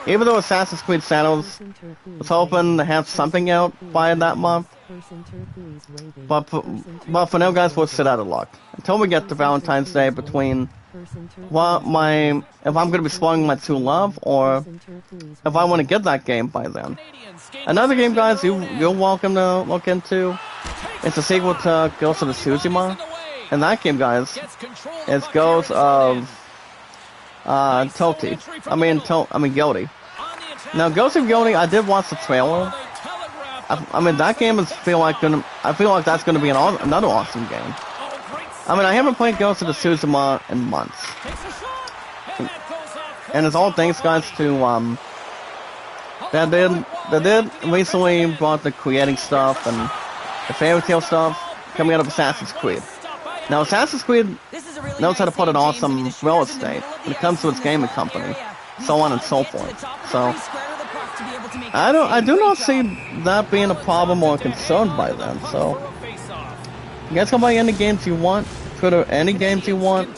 Even though Assassin's Creed Shadows was hoping to have something out by that month, but for now, guys, we'll sit out of luck until we get to Valentine's Day. Between if I'm gonna be spoiling my true love, or if I want to get that game by then. Another game, guys, you're welcome to look into. It's a sequel to Ghost of Tsushima, and that game, guys, is Ghost of Guilty. Now, Ghost of Guilty, I did watch the trailer. I mean, that game is I feel like that's gonna be another awesome game. I mean, I haven't played Ghost of Tsushima in months, and it's all thanks, guys, to that did recently brought the creating stuff and the fairy tale stuff coming out of Assassin's Creed. Now, Assassin's Creed knows how to put an awesome real estate when it comes to its gaming company, so on and so forth. So, I do not see that being a problem or a concern by them. So, you guys can buy any games you want, Twitter any games you want,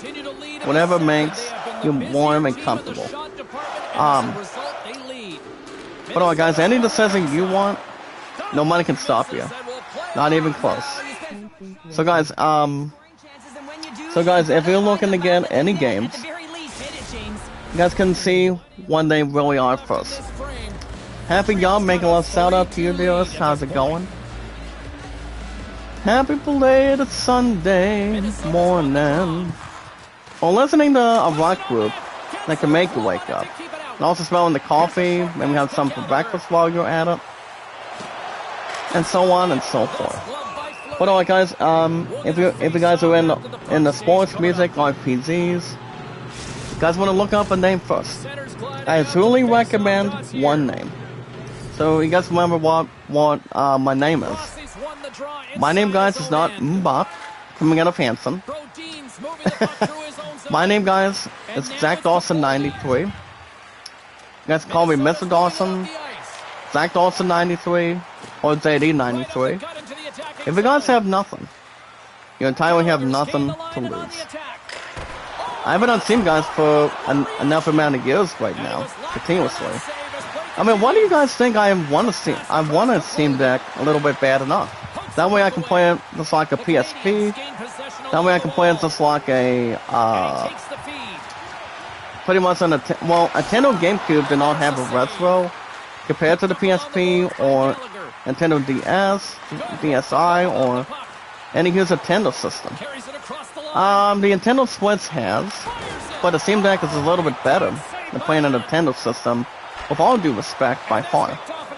whatever makes you warm and comfortable. But alright, guys, any decision you want, no money can stop you. Not even close. So, guys, So guys, if you're looking to get any games, you guys can see when they really are first. Happy y'all, making a shout out to you dearest. How's it going? Happy belated Sunday morning. Well, listening to a rock group that can make you wake up. And also smelling the coffee, maybe have some for breakfast while you're at it. And so on and so forth. But alright guys, if you guys are in the sports, music, RPGs, you guys want to look up a name first. I truly recommend one name. So you guys remember what my name is. My name, guys, is not Mbop, coming out of Hanson. My name, guys, is Zach Dawson 93. You guys call me Mr. Dawson, Zach Dawson 93, or JD 93. If you guys have nothing, you entirely have nothing to lose. I've been on Steam, guys, for enough amount of years right now, continuously. I mean, what do you guys think I want a Steam Deck a little bit bad enough? That way I can play it just like a PSP. That way I can play it just like a, pretty much a Nintendo GameCube did not have a retro compared to the PSP or Nintendo DS, DSi, or any user Nintendo system. The Nintendo Switch has, but the Steam Deck is a little bit better than playing a Nintendo system, with all due respect, by far.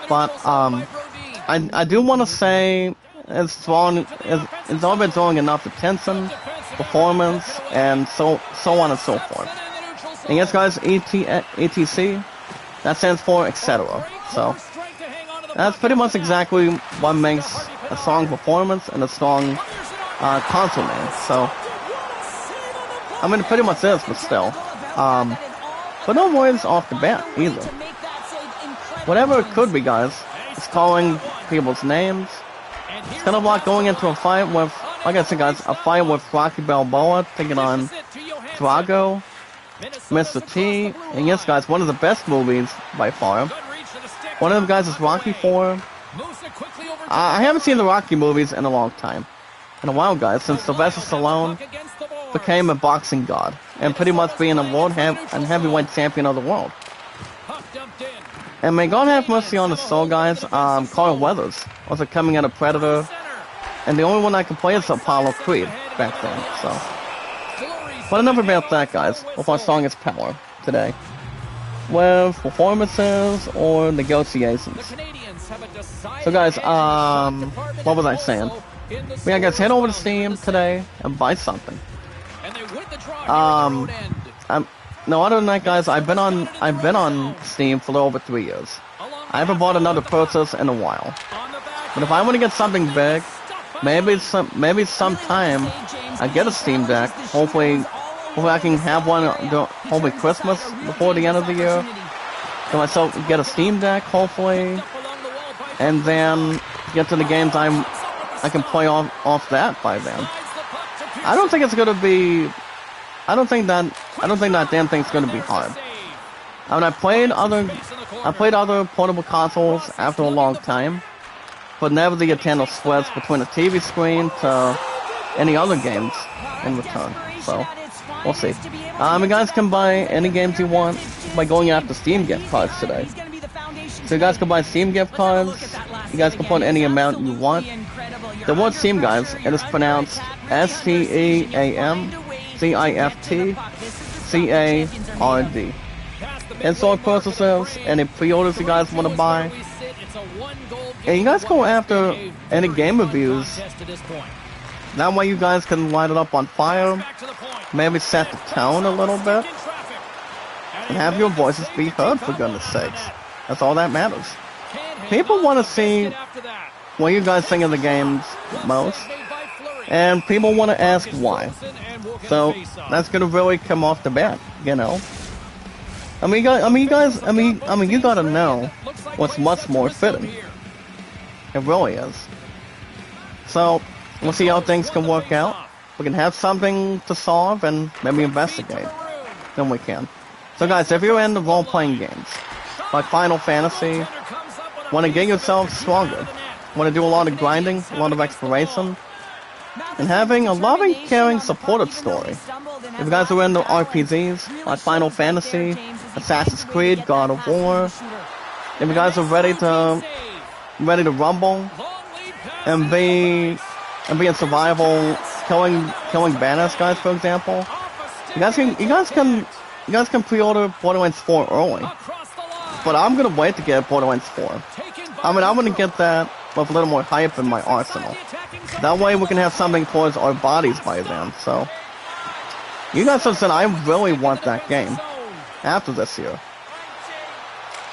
But, I do want to say it's already drawing enough attention, performance, and so on and so forth. And yes, guys, ETC, that stands for etc. So, that's pretty much exactly what makes a strong performance and a strong console name. So, I mean, it pretty much is, but still. But no worries off the bat, either. Whatever it could be, guys, it's calling people's names. It's kind of like going into a fight with, like I said, guys, a fight with Rocky Balboa, taking on Drago, Mr. T, and yes, guys, one of the best movies by far. One of them, guys, is Rocky IV. I haven't seen the Rocky movies in a long time. In a while, guys, since Sylvester Stallone became a boxing god, and pretty much being a world and heavyweight champion of the world. And may God have mercy on his soul, guys, Carl Weathers was coming out of Predator, and the only one I could play is Apollo Creed back then, so. But enough about that, guys, with our strongest power today. With performances or negotiations. So guys, what was I saying? Yeah, guys, head over to Steam today and buy something. No, other than that, guys, I've been on Steam for a little over 3 years. I haven't bought another purchase in a while. But if I want to get something big, maybe sometime I get a Steam Deck. Hopefully I can have one. Hopefully Christmas before the end of the year. So myself get a Steam Deck, hopefully, and then get to the games I can play off that by then. I don't think it's gonna be. I don't think that damn thing's gonna be hard. I mean, I played other portable consoles after a long time, but never the Nintendo Switch between a TV screen to any other games in return. So, we'll see. You guys can buy any games you want by going after Steam gift cards today. So you guys can buy Steam gift cards. You guys can put any amount you want. The word Steam, guys, it is pronounced STEAMGIFTCARD. In-store purchases, any pre-orders you guys want to buy. And you guys go after any game reviews. That way you guys can light it up on fire. Maybe set the tone a little bit. And have your voices be heard, for goodness sakes. That's all that matters. People want to see what you guys think of the games most. And people want to ask why. So that's gonna really come off the bat, you know. You gotta know what's much more fitting. It really is. So we'll see how things can work out. We can have something to solve and maybe investigate. Then we can. So guys, if you're into role-playing games, like Final Fantasy, want to get yourself stronger, want to do a lot of grinding, a lot of exploration, and having a loving, caring, supportive story. If you guys are into RPGs, like Final Fantasy, Assassin's Creed, God of War, if you guys are ready to rumble and be in survival, killing banners, guys, for example, you guys can pre-order Borderlands 4 early. But I'm gonna wait to get Borderlands 4. I mean, I'm gonna get that with a little more hype in my arsenal. That way we can have something towards our bodies by then. So, you guys have said I really want that game after this year.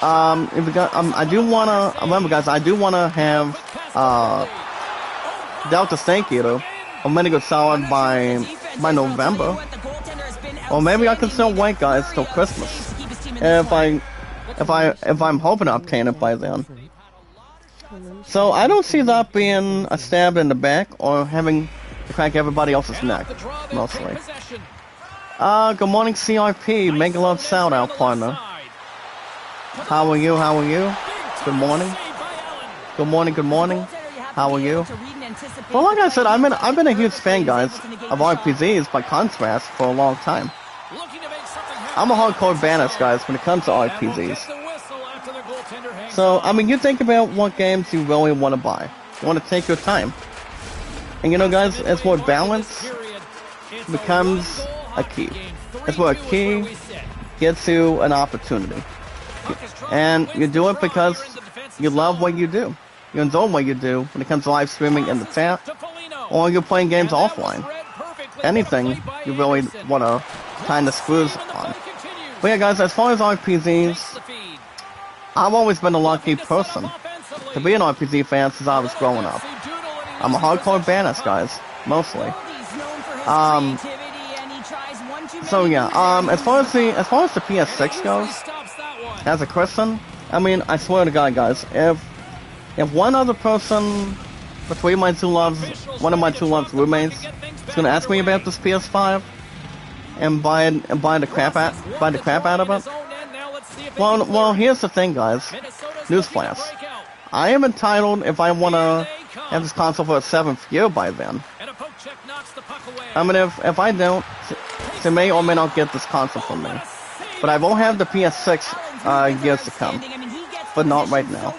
If we got, I do wanna remember, guys. I do wanna have Delta Snake Eater or Metal Gear Solid by November, or maybe I can still wait, guys, till Christmas. If I'm hoping to obtain it by then. So I don't see that being a stab in the back or having to crack everybody else's neck, mostly. Good morning, CRP. Make a love shout out, partner. How are you? How are you? Good morning. Good morning. Good morning. How are you? Well, like I said, I've been a huge fan, guys, of RPGs by contrast for a long time. I'm a hardcore banners, guys, when it comes to RPGs. So, I mean, you think about what games you really want to buy. You want to take your time. And you know, guys, it's where balance becomes a key. It's where a key gets you an opportunity. And you do it because you love what you do. You enjoy what you do when it comes to live streaming in the chat, or you're playing games offline. Anything you really want to kind of squeeze on. But yeah, guys, as far as RPGs, I've always been a lucky person to be an RPG fan since I was growing up. I'm a hardcore banners, guys, mostly. So yeah, as far as the PS6 goes, as a Christian, I mean, I swear to God, guys, if one other person between my two loves, one of my two loves roommates, is gonna ask me about this PS5 and buy the crap out of it. Well, here's the thing, guys. Newsflash. I am entitled if I want to have this console for a 7th year by then. I mean, if I don't, they may or may not get this console from me. But I will have the PS6 years to come. But not right now.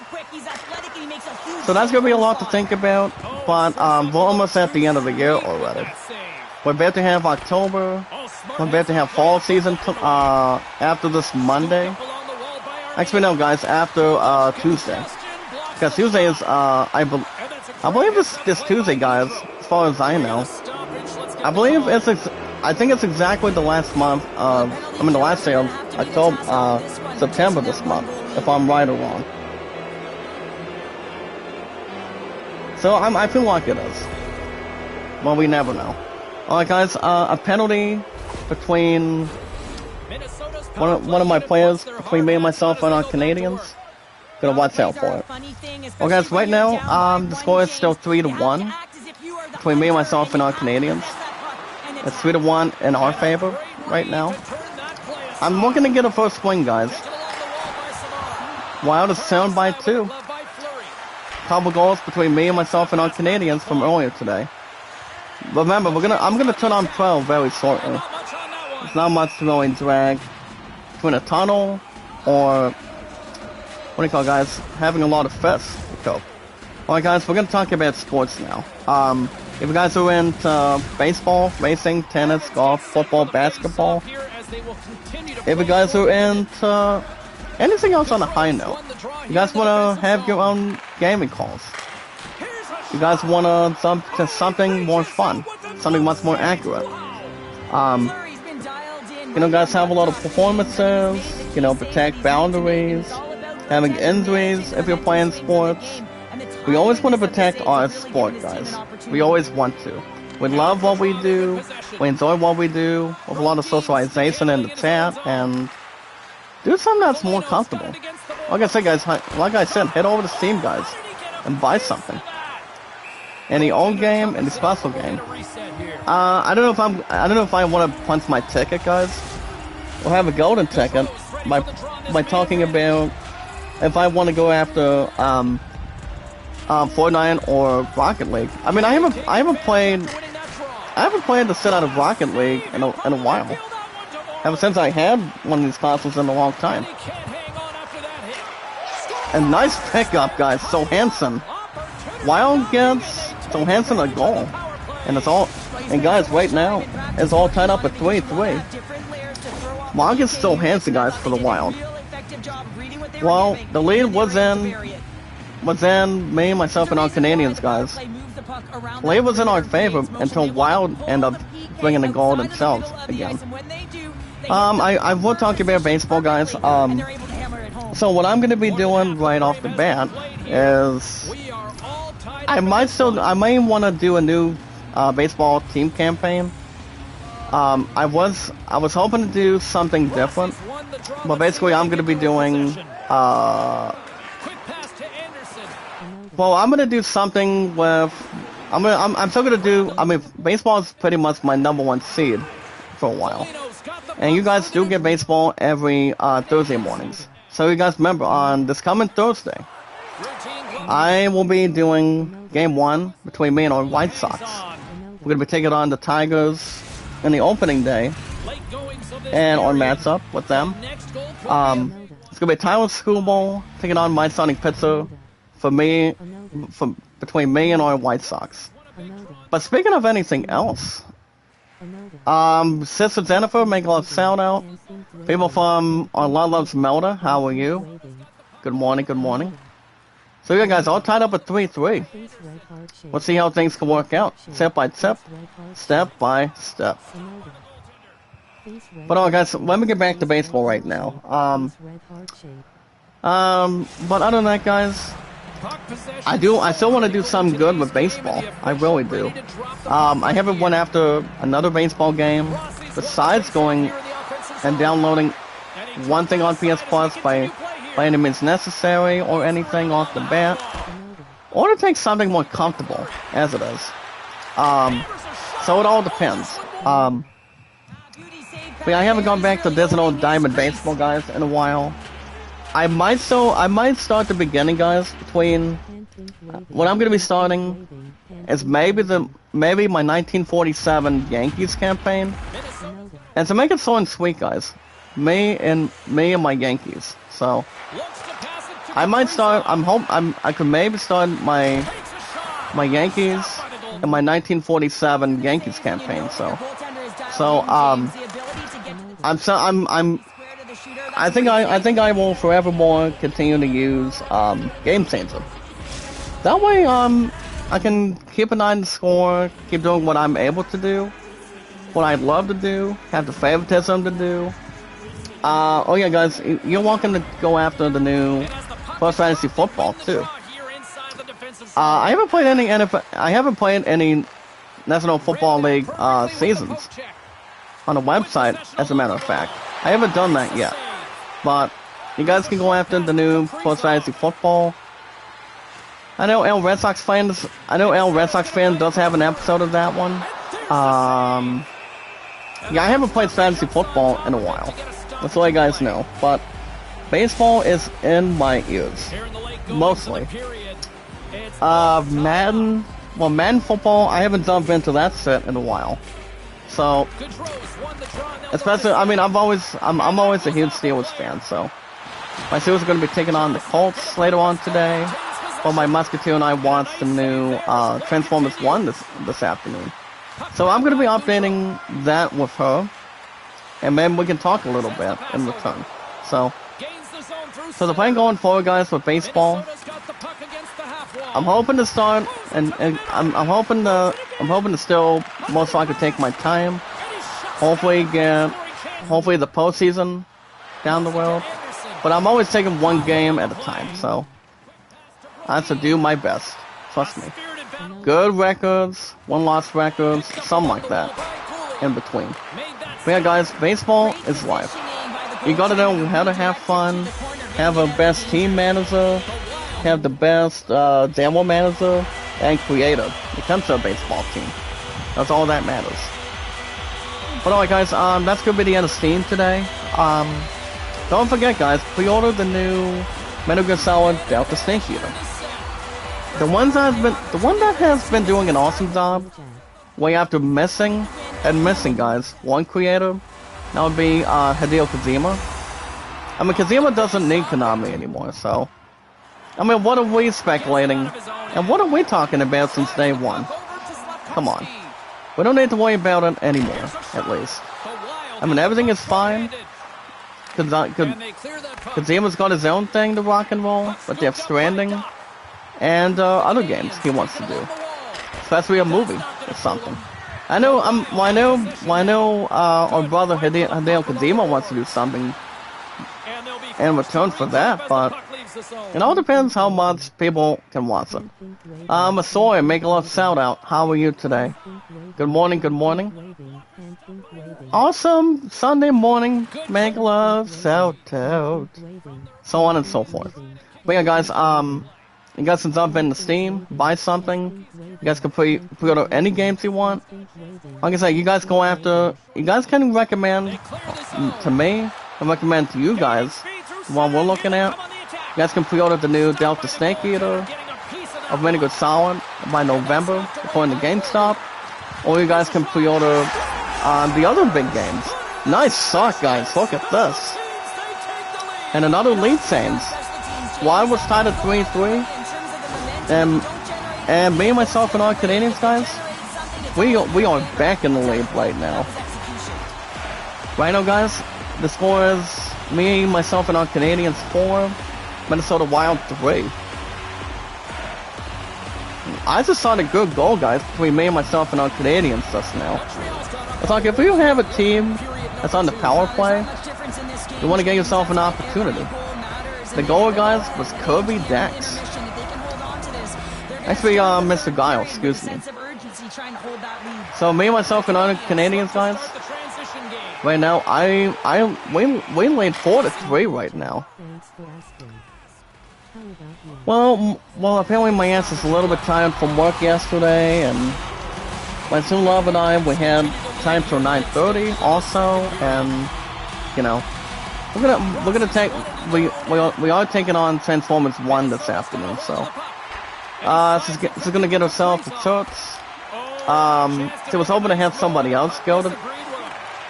So that's going to be a lot to think about. But we're almost at the end of the year already. We're about to have October. We're about to have fall season after this Monday. Actually, no, guys, after Tuesday. Because Tuesday is, I believe this Tuesday, guys, as far as I know. I think it's exactly the last month of, the last day of October, September this month, if I'm right or wrong. So I feel like it is. Well, we never know. Alright, guys, a penalty between one of my players, between me and myself and our Canadians. Gonna watch out for it. Well, guys, right now, the score is still 3-1 between me and myself and our Canadians. It's 3-1 in our favor right now. I'm looking to get a first win, guys. Wild is down by 2. Couple goals between me and myself and our Canadians from earlier today. Remember, I'm gonna turn on Pro very shortly. There's not much to really drag between a tunnel or what do you call it, guys? Having a lot of fists to cope. Alright, guys, we're gonna talk about sports now. If you guys are into baseball, racing, tennis, golf, football, basketball, if you guys are into anything else on a high note, you guys want to have your own gaming calls. You guys want to something more fun, something much more accurate. You know, guys have a lot of performances, you know, protect boundaries, having injuries if you're playing sports. We always want to protect our sport, guys. We always want to. We love what we do, we enjoy what we do, with a lot of socialization in the chat, and do something that's more comfortable. Like I said, guys, head over to Steam, guys, and buy something. Any old game, any special game. I don't know if I want to punch my ticket, guys, or have a golden ticket by talking about if I want to go after Fortnite or Rocket League. I mean, I haven't played I haven't played the sit out of Rocket League in a while. Ever since I had one of these consoles in a long time. And nice pickup, guys. So Hansen. Wild gets So Hansen a goal. And it's all. And guys, right now, it's all tied up at 3-3. Wild gets So Hansen, guys, for the Wild. Well, the lead was in me, myself, and our Canadians, guys. Lead was in our favor until Wild ended up bringing the goal themselves again. I will talk about baseball, guys. So what I'm gonna be doing right off the bat is I may want to do a new baseball team campaign. I was hoping to do something different, but basically I'm gonna be doing well, I'm gonna do something with I'm still gonna do. I mean, baseball is pretty much my #1 seed for a while, and you guys do get baseball every Thursday mornings. So you guys remember, on this coming Thursday, I will be doing Game 1 between me and our White Sox. We're gonna be taking on the Tigers in the opening day, and our matchup with them. It's gonna be a Tyler Schoolball taking on my starting pitcher between me and our White Sox. But speaking of anything else, Sister Jennifer, make a love shout out. People from our Love Loves Melda, how are you? Good morning, good morning. So yeah, guys, all tied up at 3-3. Let's see how things can work out, step by step, step by step. But alright, guys, let me get back to baseball right now. But other than that, guys, I still want to do something good with baseball. I really do. I haven't went after another baseball game besides going and downloading one thing on PS Plus by any means necessary or anything off the bat, or to take something more comfortable as it is. So it all depends. But yeah, I haven't gone back to digital Diamond Baseball, guys, in a while. I might start the beginning, guys. Between what I'm gonna be starting is maybe my 1947 Yankees campaign, and to make it so and sweet, guys, me and my Yankees. So I might start. I could maybe start my Yankees and my 1947 Yankees campaign. I think I will forevermore continue to use Game Changer. That way, I can keep an eye on the score, keep doing what I'm able to do, what I love to do, have the favoritism to do. Oh yeah, guys, you're welcome to go after the new First Fantasy Football too. I haven't played any NFL. I haven't played any National Football League seasons on the website. As a matter of fact, I haven't done that yet. But you guys can go after the new First Fantasy Football. I know El Red Sox fan does have an episode of that one. Yeah, I haven't played fantasy football in a while. That's all you guys know. But baseball is in my ears, mostly. Madden football, I haven't jumped into that set in a while. So, especially, I mean, I'm always a huge Steelers fan. So, my Steelers are going to be taking on the Colts later on today. Well, my Musketeer and I watched the new Transformers 1 this afternoon. So I'm going to be updating that with her, and then we can talk a little bit in return. So the plan going forward, guys, with baseball, I'm hoping to start, and I'm hoping to still most likely take my time. Hopefully the postseason down the road. But I'm always taking one game at a time, so I have to do my best. Trust me. Good records, one-loss records, something like that in between. But yeah, guys, baseball is life. You gotta know how to have fun, have a best team manager, have the best demo manager, and creative when it comes to a baseball team. That's all that matters. But alright, guys, that's gonna be the end of Steam today. Don't forget, guys, pre-order the new Metal Gear Solid Delta Snake Eater. The one that has been doing an awesome job way after missing, guys. One creator, that would be Hideo Kojima. I mean, Kojima doesn't need Konami anymore, so... I mean, what are we speculating? And what are we talking about since day one? Come on. We don't need to worry about it anymore, at least. I mean, everything is fine. Kojima's got his own thing to rock and roll, with Death Stranding, and other games he wants to do. Especially a movie or something. I know our brother Hideo Kojima wants to do something in return for that, but it all depends how much people can watch it. Masoya, make a love shout out. How are you today? Good morning, good morning. Awesome Sunday morning, make a love shout out. So on and so forth. But yeah, guys, you guys can jump into Steam, buy something. You guys can pre-order any games you want. Like I said, you guys can recommend to me, and recommend to you guys what we're looking at. You guys can pre-order the new Delta Snake Eater of Vinegar Solid by November, according to GameStop. Or you guys can pre-order the other big games. Nice suck, guys. Look at this. And another lead change. Why was tied at 3-3? And me, myself, and our Canadians, guys, we are back in the lead right now. Right now, guys, the score is me, myself, and our Canadians 4, Minnesota Wild 3. I just saw a good goal, guys, between me and myself and our Canadians just now. It's like, if you have a team that's on the power play, you want to get yourself an opportunity. The goalie, guys, was Kirby Dex. Actually, Mr. Guile, excuse me. So me, myself, and other Canadians, guys, right now, we lead 4-3 right now. Well, apparently my ass is a little bit tired from work yesterday, and my Soon Love and I, we had time till 9:30 also, and you know, we are taking on Transformers 1 this afternoon, so this is gonna get herself to church. She was hoping to have somebody else go to,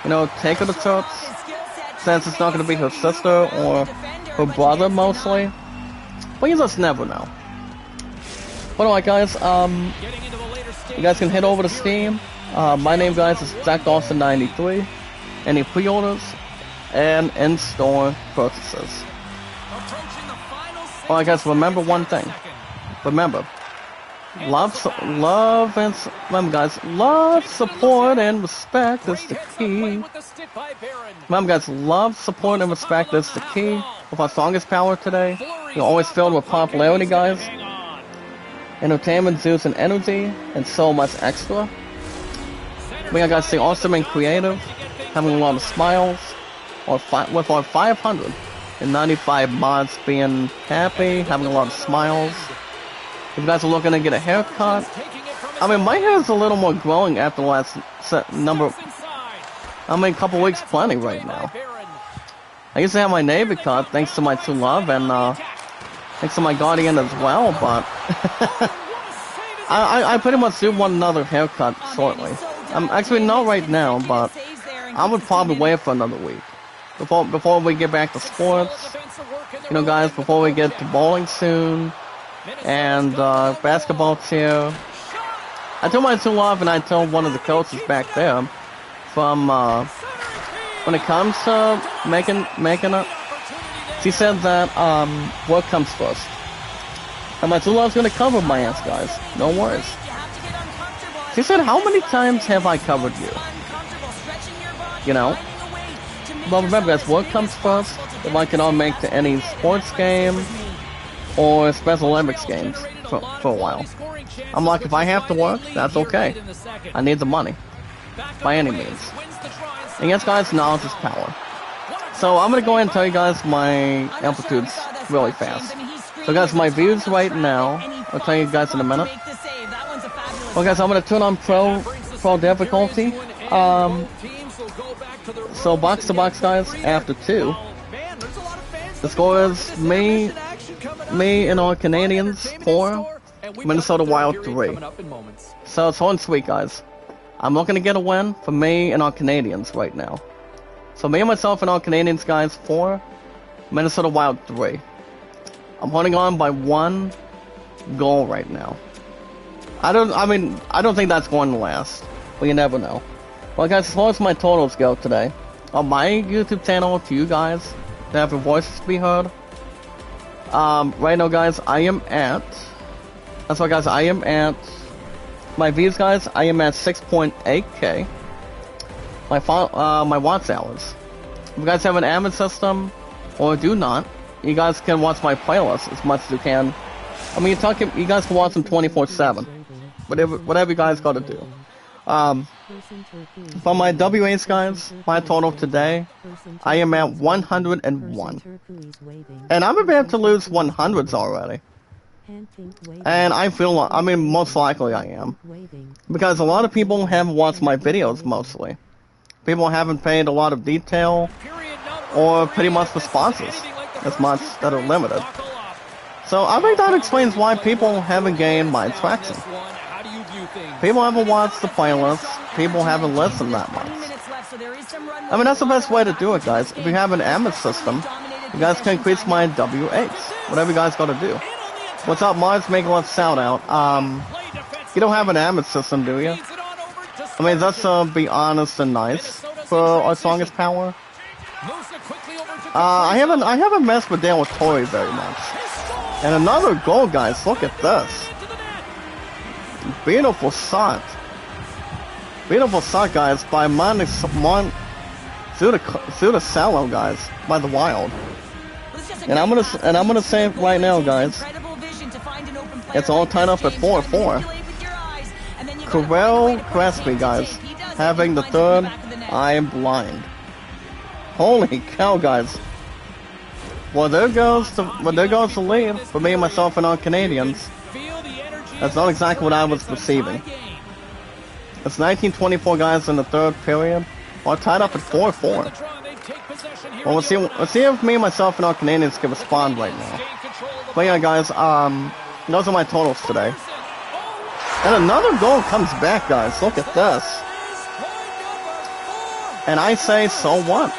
you know, take her to church, since it's not gonna be her sister or her brother mostly. But you just never know. But alright, guys, you guys can head over to Steam. My name, guys, is Jack Dawson 93. Any pre-orders and in-store purchases. Alright, guys, remember one thing. Remember, love, support, and respect is the key. Remember, guys, love, support, and respect is the key of our strongest power today. You're always filled with popularity, guys. Entertainment, juice, and energy, and so much extra. We got to stay awesome and creative, having a lot of smiles, with our 595 mods being happy, having a lot of smiles. If you guys are looking to get a haircut, I mean, my hair is a little more growing after the last couple weeks plenty right now. I used to have my navy cut, thanks to my True Love, and thanks to my Guardian as well, but I pretty much do want another haircut shortly. Actually, not right now, but I would probably wait for another week. Before we get back to sports, you know, guys, before we get to bowling soon, and basketball too. I told my True Love, and I told one of the coaches back there, from, when it comes to making it, she said that, work comes first. And my True Love's gonna cover my ass, guys. No worries. She said, how many times have I covered you? You know? Well, remember, guys, work comes first. If I can all make to any sports game or Special Olympics games for a while. I'm like, if I have to work, that's okay. I need the money. By any means. And yes, guys, knowledge is power. So I'm gonna go ahead and tell you guys my amplitudes really fast. So guys, my views right now, I'll tell you guys in a minute. Well guys, I'm gonna turn on pro difficulty. So box to box, guys, after 2. The score is me and all Canadians 4, Minnesota Wild 3. So it's on sweet, guys. I'm looking to get a win for me and our Canadians right now. So me and myself and our Canadians, guys, 4, Minnesota Wild 3. I'm holding on by 1 goal right now. I don't think that's going to last, but you never know. Well, guys, as far as my totals go today, on my YouTube channel, to you guys that have your voices to be heard, right now, guys, I am at, my views, guys, I am at 6.8k. My watch hours. If you guys have an Amazon system, or do not, you guys can watch my playlist as much as you can. I mean, you guys can watch them 24/7. Whatever you guys gotta do. For my WAs, guys, my total today, I am at 101. And I'm about to lose 100s already. And most likely I am. Because a lot of people haven't watched my videos, mostly. People haven't paid a lot of detail, or pretty much responses, as much that are limited. So I think that explains why people haven't gained my traction. People haven't watched the playlist, people haven't listened that much. I mean, that's the best way to do it, guys. If you have an Amazon system, you guys can increase my W8s, whatever you guys gotta do. What's up, Mars? Make a little shout out. You don't have an Amazon system, do you? I mean, let's be honest and nice for our strongest power. I haven't messed with Dan with Tori very much. And another goal, guys. Look at this. Beautiful shot. Beautiful shot, guys, by Sudasalo, guys, by the Wild. And I'm gonna say it right now, guys. It's all tied up at 4-4. Corel Crespi, guys, having the third eye blind. Holy cow, guys. Well, there goes the lead for me and myself and our Canadians. That's not exactly what I was perceiving. It's 19-24, guys, in the third period. We're tied up at 4-4. Well, let's see if me and myself and our Canadians can respond right now. But yeah, guys, those are my totals today. And another goal comes back, guys. Look at this. And I say, so what?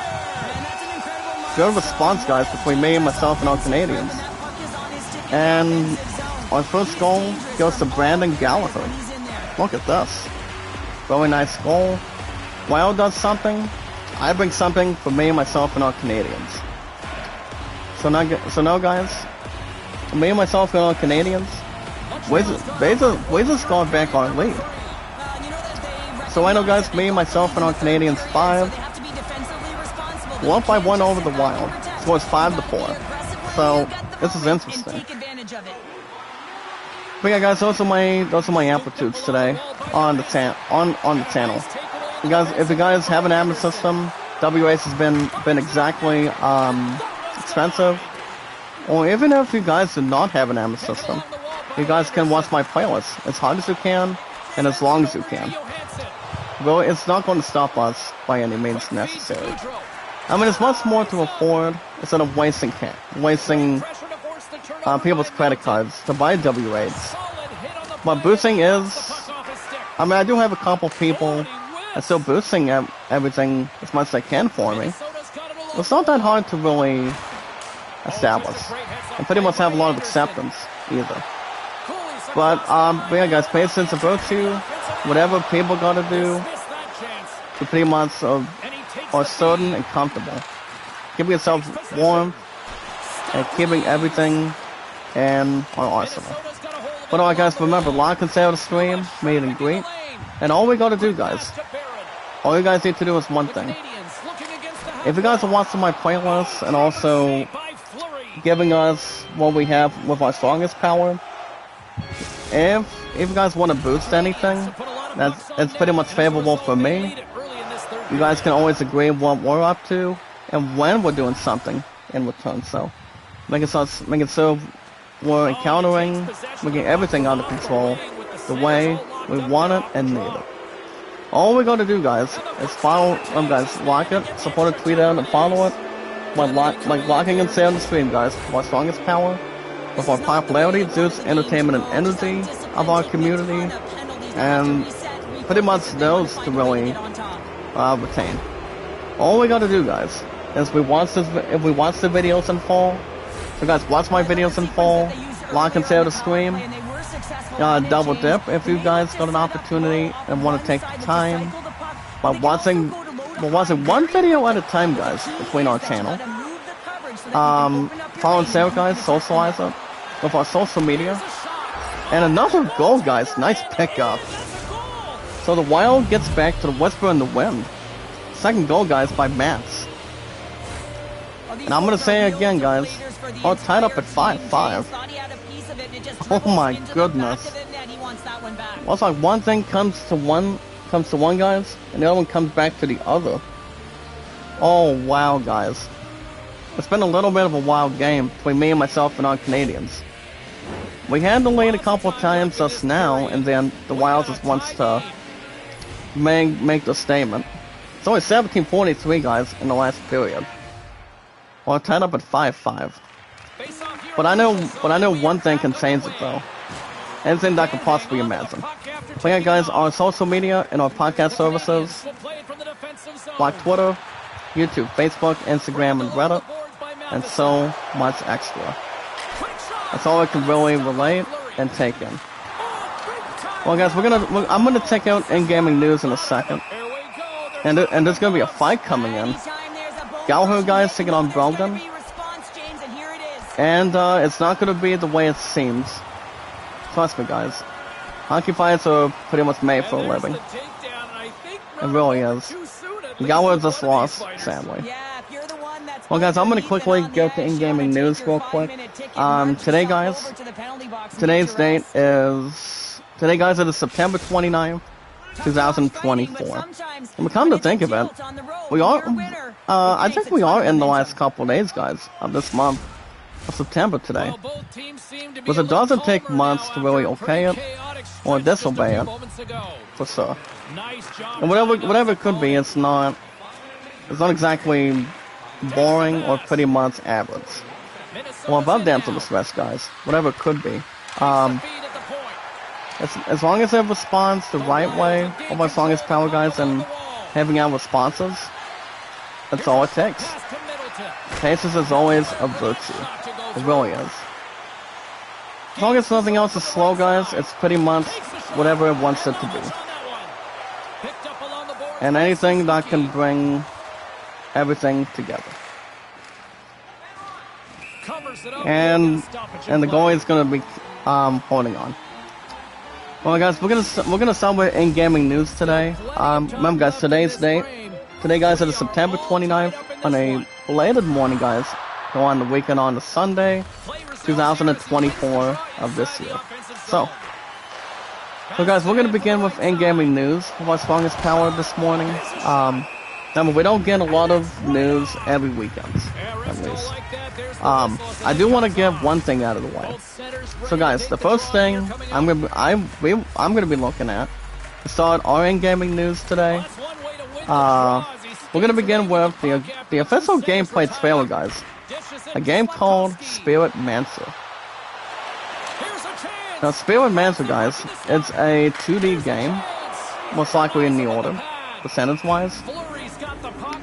Good response, guys, between me and myself and our Canadians. And our first goal goes to Brandon Gallagher. Look at this. Really nice goal. Wild does something. I bring something for me, myself, and our Canadians. So now, guys, me and myself and our Canadians, we just got back our lead. So I know, guys, me, myself, and our Canadians 5. We're up by 1 over the Wild. So it's 5-4. So this is interesting. But yeah, guys, those are my amplitudes today on the channel. You guys, if you guys have an Amazon system, WAs has been exactly expensive. Or even if you guys do not have an Amazon system, you guys can watch my playlist as hard as you can and as long as you can. Well, it's not going to stop us by any means necessary. I mean, it's much more to afford instead of wasting people's credit cards to buy W8s. But boosting is, I mean, I do have a couple people that's still boosting everything as much as they can for me. It's not that hard to really establish, and pretty much have a lot of acceptance either. But yeah, guys, patience and virtue, whatever people gotta do, to pretty much are certain and comfortable. Keeping yourself warm and keeping everything in our arsenal. But alright, guys, remember, like and share the stream, meet and greet, and all we gotta do, guys, all you guys need to do is one thing. If you guys are watching my playlist and also giving us what we have with our strongest power, if you guys want to boost anything, it's pretty much favorable for me. You guys can always agree what we're up to and when we're doing something in return. So making so we're encountering, making everything under control the way we want it and need it. All we gotta do, guys, is follow, guys, like it, support it, tweet it, and follow it. Like liking and sharing the stream, guys, with our strongest power, with our popularity, juice, entertainment, and energy of our community, and pretty much those to really retain. All we gotta do, guys, is if we watch the videos in full. So guys, watch my videos in full. Like and share the stream. Double dip if you guys got an opportunity and want to take the time. By watching one video at a time, guys, between our channel. Follow and share, guys, socialize it with our social media. And another goal, guys, nice pickup. So the Wild gets back to the whisper in the wind. Second goal, guys, by Mats. And I'm gonna say it again, guys. Oh, tied up at 5-5. Oh my goodness. Well, it's like one thing comes to one, guys, and the other one comes back to the other. Oh wow, guys. It's been a little bit of a wild game between me and myself and our Canadians. We had the lead a couple of times just now, and then the Wild just wants to make the statement. It's only 17:43, guys, in the last period. Well, tied up at 5-5. But I know one thing can change it though. Anything that I could possibly imagine. Check out, guys, our social media and our podcast services, like Twitter, YouTube, Facebook, Instagram, and Reddit, and so much extra. That's all I can really relate and take in. Well, guys, I'm gonna check out in-gaming news in a second, and there's gonna be a fight coming in. Gallagher, guys, taking on Brogan, and it's not gonna be the way it seems. Trust me, guys. Hockey fights are pretty much made for a living. It really is. Gallagher just lost, sadly. Well, guys, I'm gonna quickly go to in-gaming news real quick. Today, guys, today, guys, it is September 29th, 2024. And come to think of it, I think we are in the last couple of days, guys, of this month of September today. Because it doesn't take months to really okay it, or disobey it, for sure. And whatever it could be, it's not exactly boring or pretty much average. Well, above damn to the stress, guys. Whatever it could be. As long as it responds the right way, all my strongest power, guys, and having out responses, that's all it takes. Patience is always a virtue. It really is. As long as nothing else is slow, guys, it's pretty much whatever it wants it to be. And anything that can bring everything together. And the goalie is gonna be holding on. Well, guys, we're gonna start with in-gaming news today. Remember, guys, today's date. Today, guys, it is September 29th on a belated morning, guys. Go on the weekend on the Sunday, 2024 of this year. So guys, we're gonna begin with in-gaming news of our strongest power this morning. Remember, we don't get a lot of news every weekend, at least. I do want to give one thing out of the way. So, guys, the first thing I'm gonna be looking at to start our in-gaming news today. We're gonna begin with the official gameplay trailer, guys. A game called Spirit Mancer. Now, Spirit Mancer, guys, it's a 2D game, most likely in the order, percentage-wise.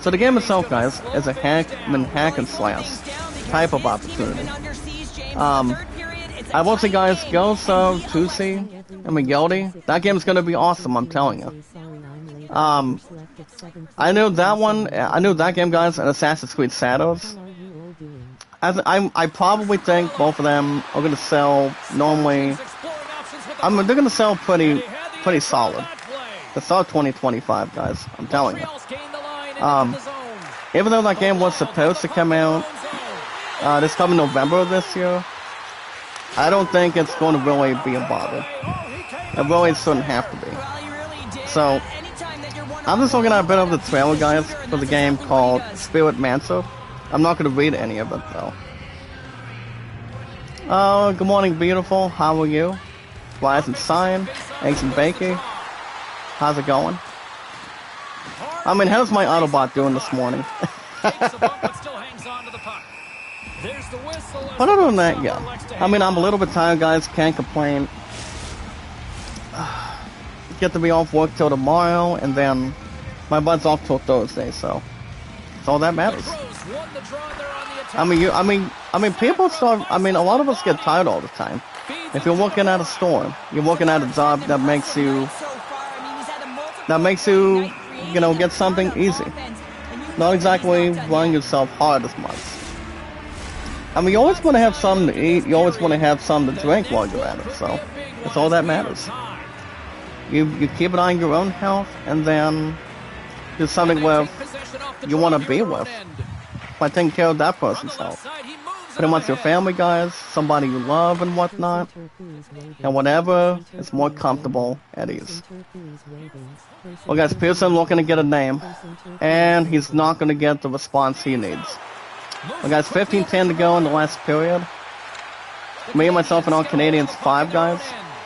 So the game itself, guys, is a hack and slash type of opportunity. I will say, guys, go so 2C, Guilty. That game's gonna be awesome, I'm telling you. I knew that game, guys, and Assassin's Creed Shadows. I probably think both of them are gonna sell normally. They're gonna sell pretty solid. To start 2025, guys, I'm telling you. Even though that game was supposed to come out this coming November of this year, I don't think it's going to really be a bother. It really shouldn't have to be. So, I'm just looking at a bit of the trailer, guys, for the game called Spirit Mancer. I'm not going to read any of it, though. Good morning, beautiful. How are you? Rise and Sign, Eggs and Bakey. How's it going? I mean, how's my Autobot doing this morning? But other than that, yeah. I mean, I'm a little bit tired, guys. Can't complain. get to be off work till tomorrow, and then my bud's off till Thursday, so that's all that matters. I mean, people start. I mean, a lot of us get tired all the time. If you're working at a store, you're working at a job that makes you, you know, get something easy. Not exactly running yourself hard as much. I mean, you always want to have something to eat. You always want to have something to drink while you're at it. So that's all that matters. You keep an eye on your own health, and then do something with you want to be with by taking care of that person's health. Pretty much your family, guys, somebody you love and whatnot, and whatever is more comfortable at ease. Well, guys, Pearson looking to get a name, and he's not going to get the response he needs. Well, guys, 15-10 to go in the last period. Me and myself and all Canadians 5, guys,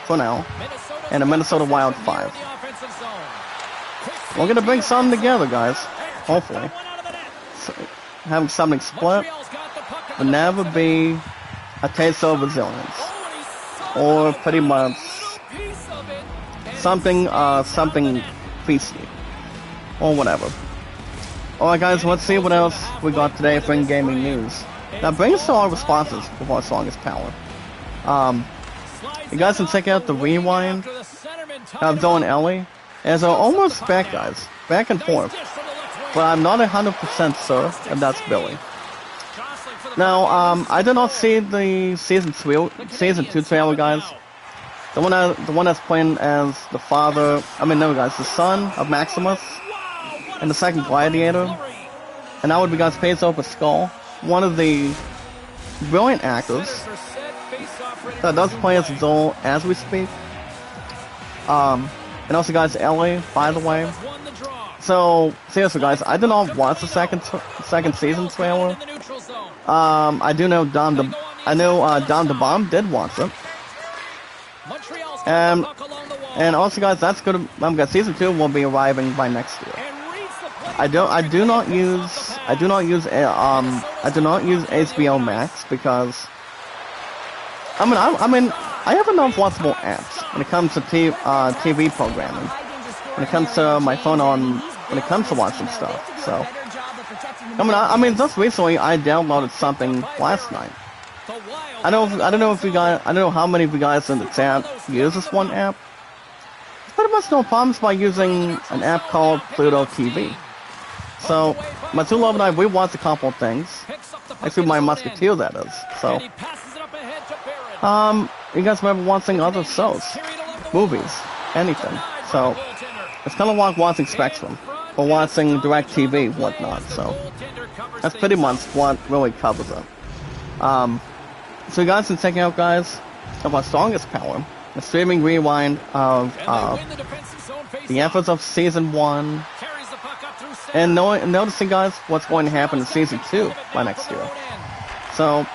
for now, and the Minnesota Wild 5. We're going to bring something together, guys, hopefully. So, having something split would never be a taste of resilience, or pretty much something feisty, or whatever. Alright guys, let's see what else we got today for in-gaming news. Now bring us to our responses with our song is Power. You guys can check out the rewind of Zoe and Ellie. As are almost back, guys, back and forth, but I'm not 100% sure if that's Billy. Now, I did not see the season 2 trailer, guys. The one that's playing as the father. I mean, no, guys, the son of Maximus, and the second Gladiator, and that would be guys Pedro Pascal, one of the brilliant actors that does play as Joel as we speak. And also, guys, Ellie, by the way. So, seriously, guys, I did not watch the second season trailer. I do know Don the Bomb did watch it. And also, guys, that's good. Guys, season 2 will be arriving by next year. I do not use HBO Max because I mean I have enough watchable apps when it comes to TV programming. When it comes to my phone when it comes to watching stuff. So I mean just recently I downloaded something last night. I don't know how many of you guys in the chat use this one app. Pretty much no problems by using an app called Pluto TV. So, my two love and I, we watched a couple of things. Actually, my Musketeer, that is. So, you guys remember watching other shows, movies, anything. So, it's kind of like watching Spectrum, or watching DirecTV, whatnot. So, that's pretty much what really covers it. So you guys can check out, guys, of our strongest power, the streaming rewind of the efforts of Season 1, and noticing, guys, what's going to happen in Season 2 by next year. So,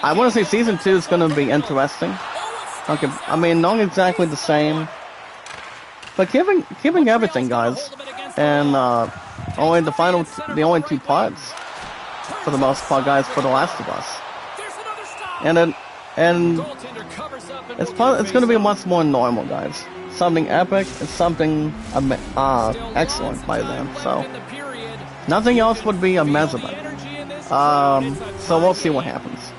I want to say Season 2 is going to be interesting. Okay, I mean, not exactly the same, but keeping everything, guys, and only the only 2 parts, for the most part, guys, for The Last of Us. And it's going to be much more normal, guys. Something epic and something excellent by then. So nothing else would be a measurement. So we'll see what happens.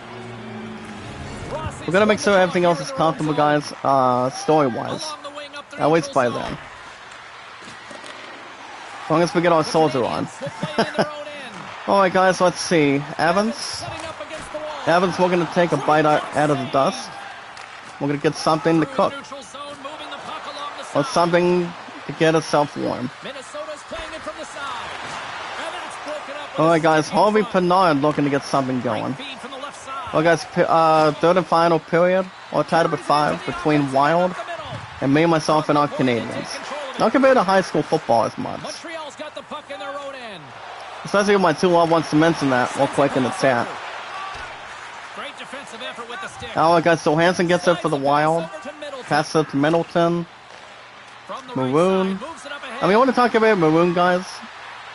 We're gonna make sure everything else is comfortable, guys. Story-wise, at least by then. As long as we get our soldier on. All right, guys. Let's see. Evans, we're going to take a bite out of the dust. We're going to get something to cook. Or something to get ourselves warm. Alright, guys. Harvey Pinard looking to get something going. Well, guys, third and final period. Or tied up at 5 between Wild and me, myself, and our Canadians. Not compared to high school football as much. Especially if my two loved ones to mention that real quick in the chat. Alright, guys, so Hansen gets it for the Wild. Passes it to Middleton. Maroon. I mean, I want to talk about Maroon, guys.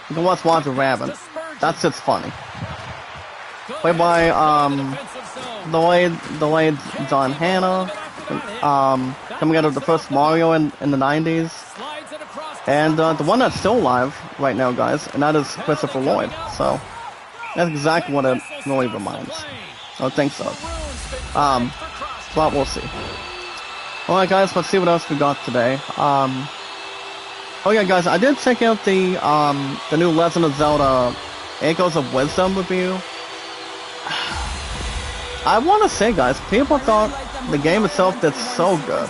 You can watch Roger Rabbit. That shit's funny. Played by, delayed John Hannah. coming out of the first Mario in the 90s. And the one that's still alive right now, guys, and that is Christopher Lloyd. So that's exactly what it really reminds. I think so. But we'll see. Alright, guys, let's see what else we got today. Oh yeah, guys, I did check out the new Legend of Zelda Echoes of Wisdom review. I want to say, guys, people thought the game itself did so good.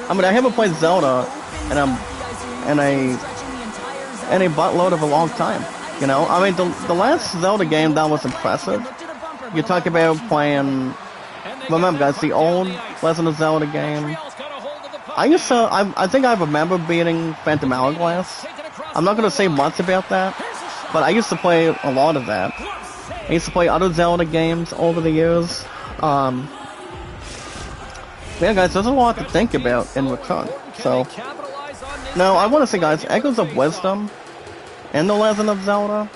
I mean, I haven't played Zelda in a buttload of a long time. You know, I mean, the last Zelda game that was impressive. You talk about playing. Remember, guys, the old Legend of Zelda game. I think I remember beating Phantom Hourglass. I'm not gonna say much about that, but I used to play a lot of that. I used to play other Zelda games over the years. Yeah, guys, there's a lot to think about in return. So, now I want to say, guys, Echoes of Wisdom and The Legend of Zelda.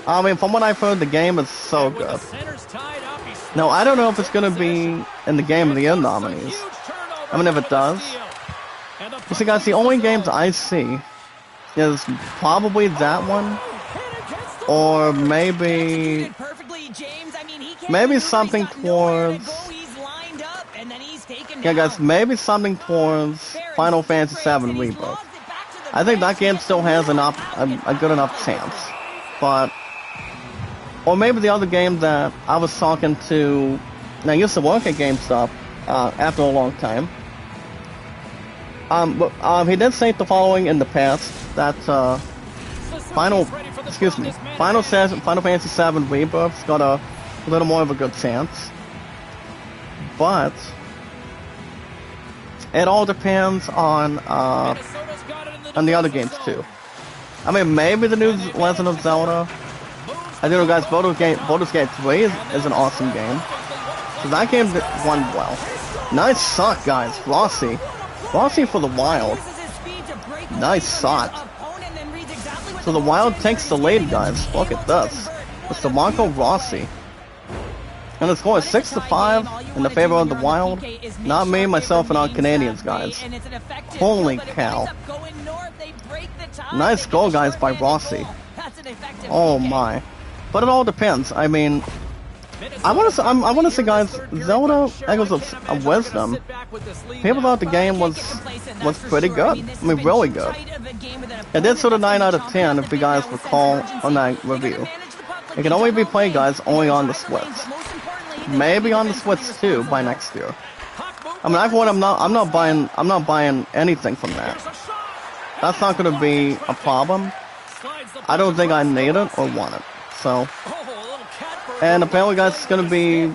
I mean, from what I've heard, the game is so good. Now, I don't know if it's gonna be in the Game of the Year nominees. I mean, if it does. You see, guys, the only games I see is probably that one, or maybe something towards. Yeah, guys, maybe something towards Final Fantasy VII Rebirth. I think that game still has a good enough chance, but. Or maybe the other game that I was talking to, and I used to work at GameStop after a long time. But he did say the following in the past, that Final Fantasy VII Rebirth's got a little more of a good chance. But it all depends on the other games too. I mean, maybe the new Legend of Zelda. I don't know, guys, Baldur's Gate 3 is an awesome game. So that game won well. Nice shot, guys. Rossi for the Wild. Nice shot. So the Wild takes the lead, guys. Look at this. It's DeMarco Rossi. And the score is 6-5 in the favor of the Wild. Not me, myself, and our Canadians, guys. Holy cow. Nice goal, guys, by Rossi. Oh my. But it all depends. I mean, I want to say, guys, Zelda Echoes of Wisdom. People thought the game was pretty good. I mean, really good. It did sort of 9 out of 10, if you guys recall on that review. It can only be played, guys, only on the Switch. Maybe on the Switch too by next year. I mean, I'm not buying anything from that. That's not going to be a problem. I don't think I need it or want it. So, and apparently, guys, it's gonna be,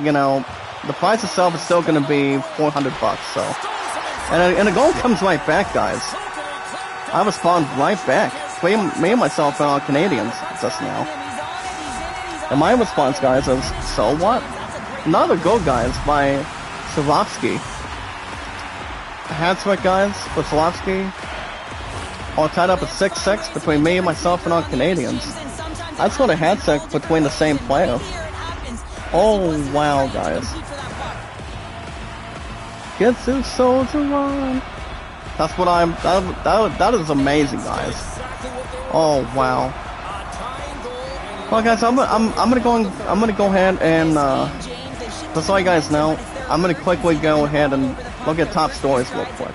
you know, the price itself is still gonna be $400. So, and the goal comes right back, guys. I respond right back. Me and myself and our Canadians just now. And my response, guys, is, so what? Another goal, guys, by Swarovski. Hat-trick, guys, for Swarovski. All tied up at 6-6 between me, myself, and our Canadians. That's what a hat-trick between the same player. Oh, wow, guys. Get to Soldier Run. That's what that is amazing, guys. Oh, wow. Well, guys, I'm gonna go ahead and, just so you guys know, I'm gonna quickly go ahead and look at top stories real quick.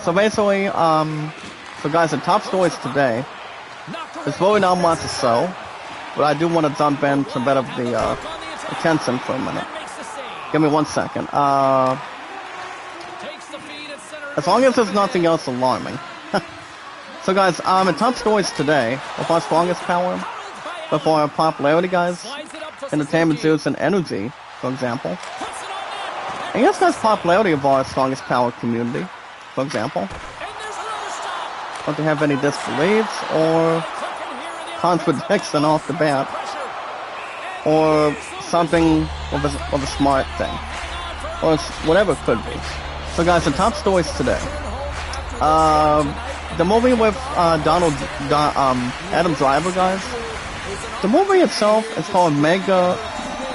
So basically, so guys, the top stories today, there's really not much to show, but I do want to jump into a bit of the attention for a minute. Give me 1 second. As long as there's nothing else alarming. So guys, in top stories today, of our strongest power, before our popularity, guys, entertainment, news, and energy, for example. And yes, guys, popularity of our strongest power community, for example. Don't they have any disbeliefs or contradiction off the bat, or something of a smart thing, or whatever it could be. So guys, the top stories today. The movie with Adam Driver, guys. The movie itself is called Mega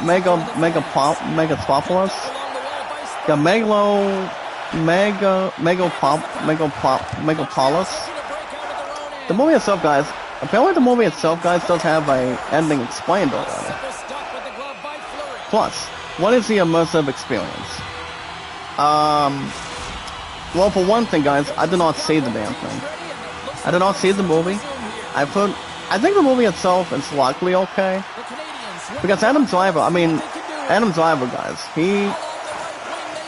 Megapolis. Yeah, Megapolis. The movie itself, guys. Apparently, the movie itself, guys, does have a ending explained already. Plus, what is the immersive experience? Well, for one thing, guys, I did not see the damn thing. I did not see the movie. I think the movie itself is likely okay. Because Adam Driver, guys,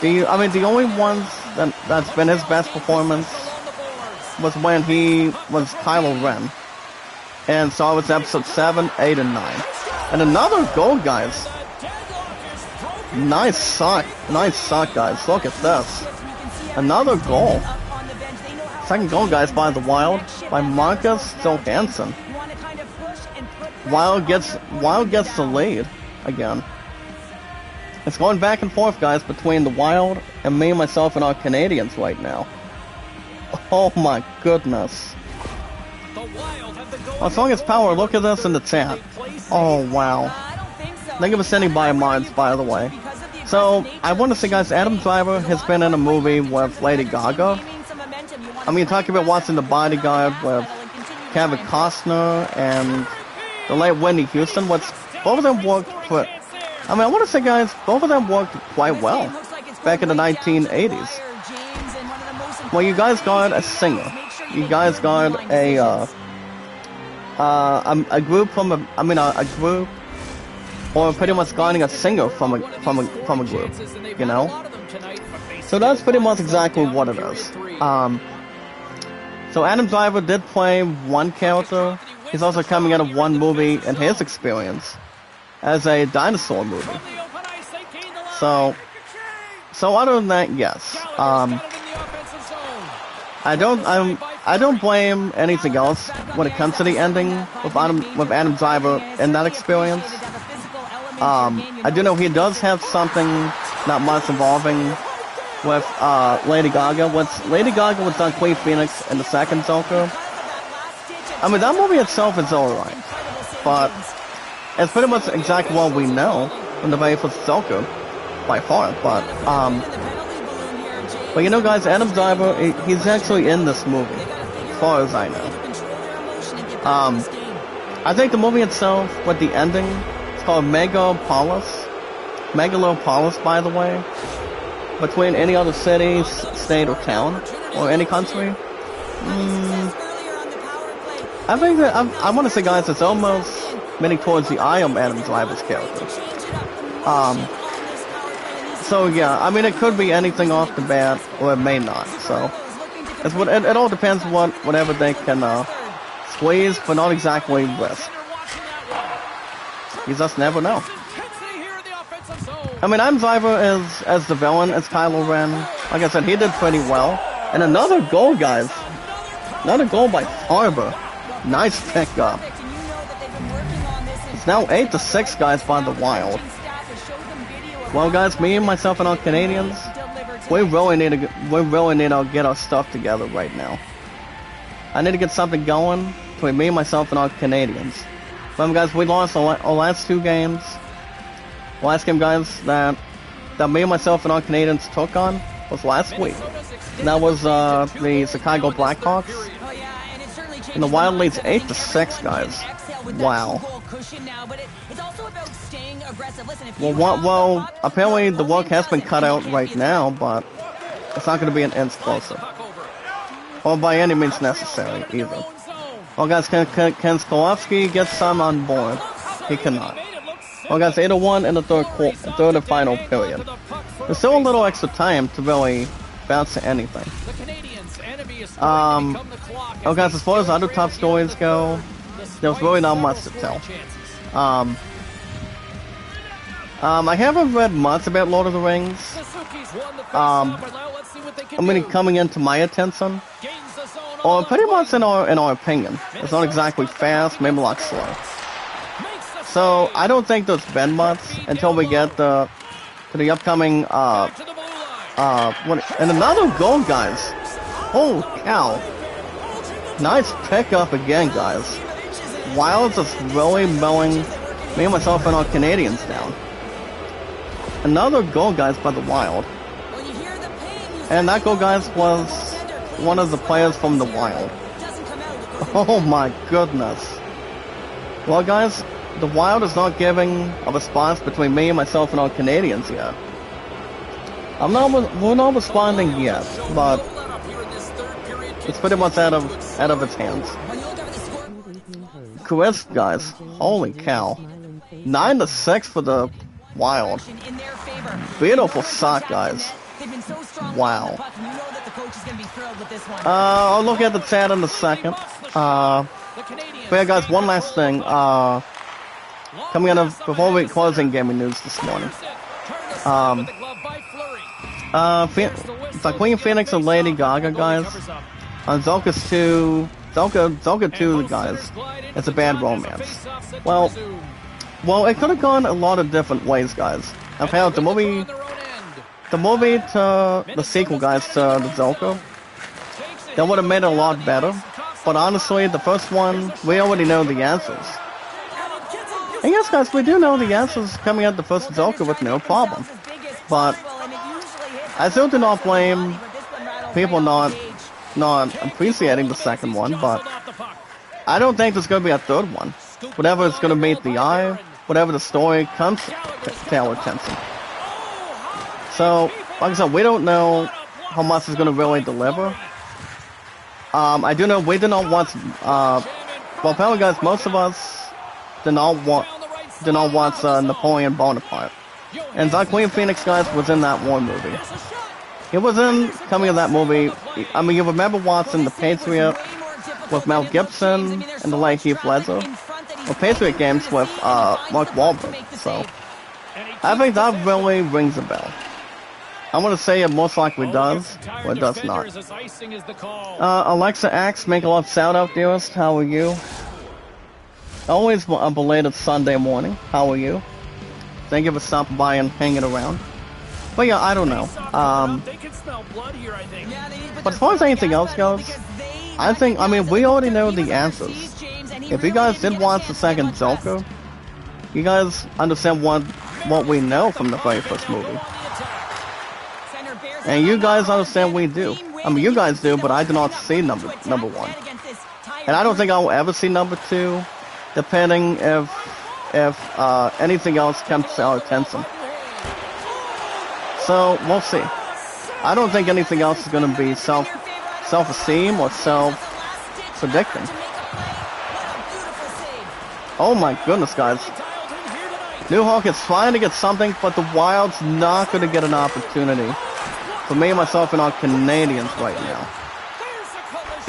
the only ones that's been his best performance was when he was Kylo Ren. And Star Wars Episode 7, 8, and 9. And another goal, guys. Nice suck, guys. Look at this. Another goal. Second goal, guys, by the Wild, by Marcus Johansson. Wild gets the lead again. It's going back and forth, guys, between the Wild and me, myself, and our Canadians right now. Oh my goodness. Oh, Song is power. Look at this in the chat. Oh wow. Thank you for sending by Mars, by the way. So, I want to say, guys, Adam Driver has been in a movie with Lady Gaga. I mean, talking about watching The Bodyguard with Kevin Costner and the late Whitney Houston, both of them worked for... I want to say, guys, both of them worked quite well back in the 1980s. Well, you guys got a singer. You guys got a group from a group, or pretty much getting a singer from a group, you know? So that's pretty much exactly what it is. So Adam Driver did play one character. He's also coming out of one movie in his experience as a dinosaur movie. So other than that, yes. I don't blame anything else when it comes to the ending with Adam Driver in that experience. I do know he does have something not much involving with Lady Gaga. Lady Gaga was on Queen Phoenix in the second Joker. That movie itself is alright, but it's pretty much exactly what we know in the very first Joker, by far. But you know, guys, Adam Driver, he's actually in this movie, as far as I know. I think the movie itself, with the ending, it's called Megalopolis, by the way. Between any other city, state, or town, or any country. I think that, I want to say, guys, it's almost leaning towards the I Am Adam Driver's character. So yeah, it could be anything off the bat, or it may not. So it all depends whatever they can squeeze, but not exactly risk. You just never know. Adam Driver as the villain, as Kylo Ren. Like I said, he did pretty well. And another goal, guys. Another goal by Harbor. Nice pickup. It's now 8-6, guys, by the Wild. Well, guys, me and myself and our Canadians, we really need to get our stuff together right now. I need to get something going between me, myself, and our Canadians. Remember, guys, we lost our last two games. Last game, guys, that me and myself and our Canadians took on was last week. And that was the Chicago Blackhawks. And the Wild leads 8-6, guys. Wow. Well, apparently the work has been cut out right now, but it's not going to be an inch closer. Or by any means necessary, either. Well, guys, can Skolowski get some on board? He cannot. Well, guys, 8-1 in the third and final period. There's still a little extra time to really bounce to anything. Oh, guys, as far as other top stories go, there's really not much to tell. I haven't read much about Lord of the Rings. Coming into my attention, or pretty much in our opinion, it's not exactly fast, maybe a lot slow. So I don't think there's been much until we get to the upcoming and another goal, guys. Holy cow! Nice pickup again, guys. Wild's just really mowing me and myself and our Canadians down. another goal, guys, by the Wild. And that goal, guys, was one of the players from the Wild. Oh my goodness. Well, guys, the Wild is not giving a response between me and myself and our Canadians yet. We're not responding yet, but it's pretty much out of its hands. Chris, guys, holy cow. 9-6 for the Wild. Beautiful shot, guys. Wow. I'll look at the chat in a second. But yeah, guys, one last thing. Coming out of before we closing gaming news this morning. It's like Queen Phoenix and Lady Gaga, guys. On Zelka's 2, Zelka 2, guys. It's a bad romance. Well, it could have gone a lot of different ways, guys. I've had the movie to the sequel, guys, to the Zelka. That would have made it a lot better. But honestly, the first one, we already know the answers. And yes, guys, we do know the answers coming out the first Zelka with no problem. But I still do not blame people not appreciating the second one, but I don't think there's going to be a third one. Whatever is going to meet the eye, whatever the story comes to our attention. So, like I said, we don't know how much is going to really deliver. I do know we did not want, well, apparently, guys, most of us did not want Napoleon Bonaparte. And Zack Queen Phoenix, guys, was in that war movie. He was in, coming in that movie, I mean, you remember watching The Patriot with Mel Gibson and the late Heath Ledger? Or Patriot Games with Mark Wahlberg, so I think that really rings a bell. I'm going to say it most likely does, or it does not. Alexa Axe, make a love shout out, dearest. How are you? Always a belated Sunday morning. How are you? Thank you for stopping by and hanging around. But yeah, I don't know. But as far as anything else goes, I mean, we already know the answers. If you guys did watch the second Zelka, you guys understand what we know from the very first movie. And you guys understand we do. I mean, you guys do, but I do not see number one. And I don't think I'll ever see number 2, depending if anything else comes to our attention. So, we'll see. I don't think anything else is going to be self-esteem or self-predicting. Oh my goodness, guys. New Hawk is trying to get something, but the Wild's not going to get an opportunity. For me, myself, and our Canadians right now.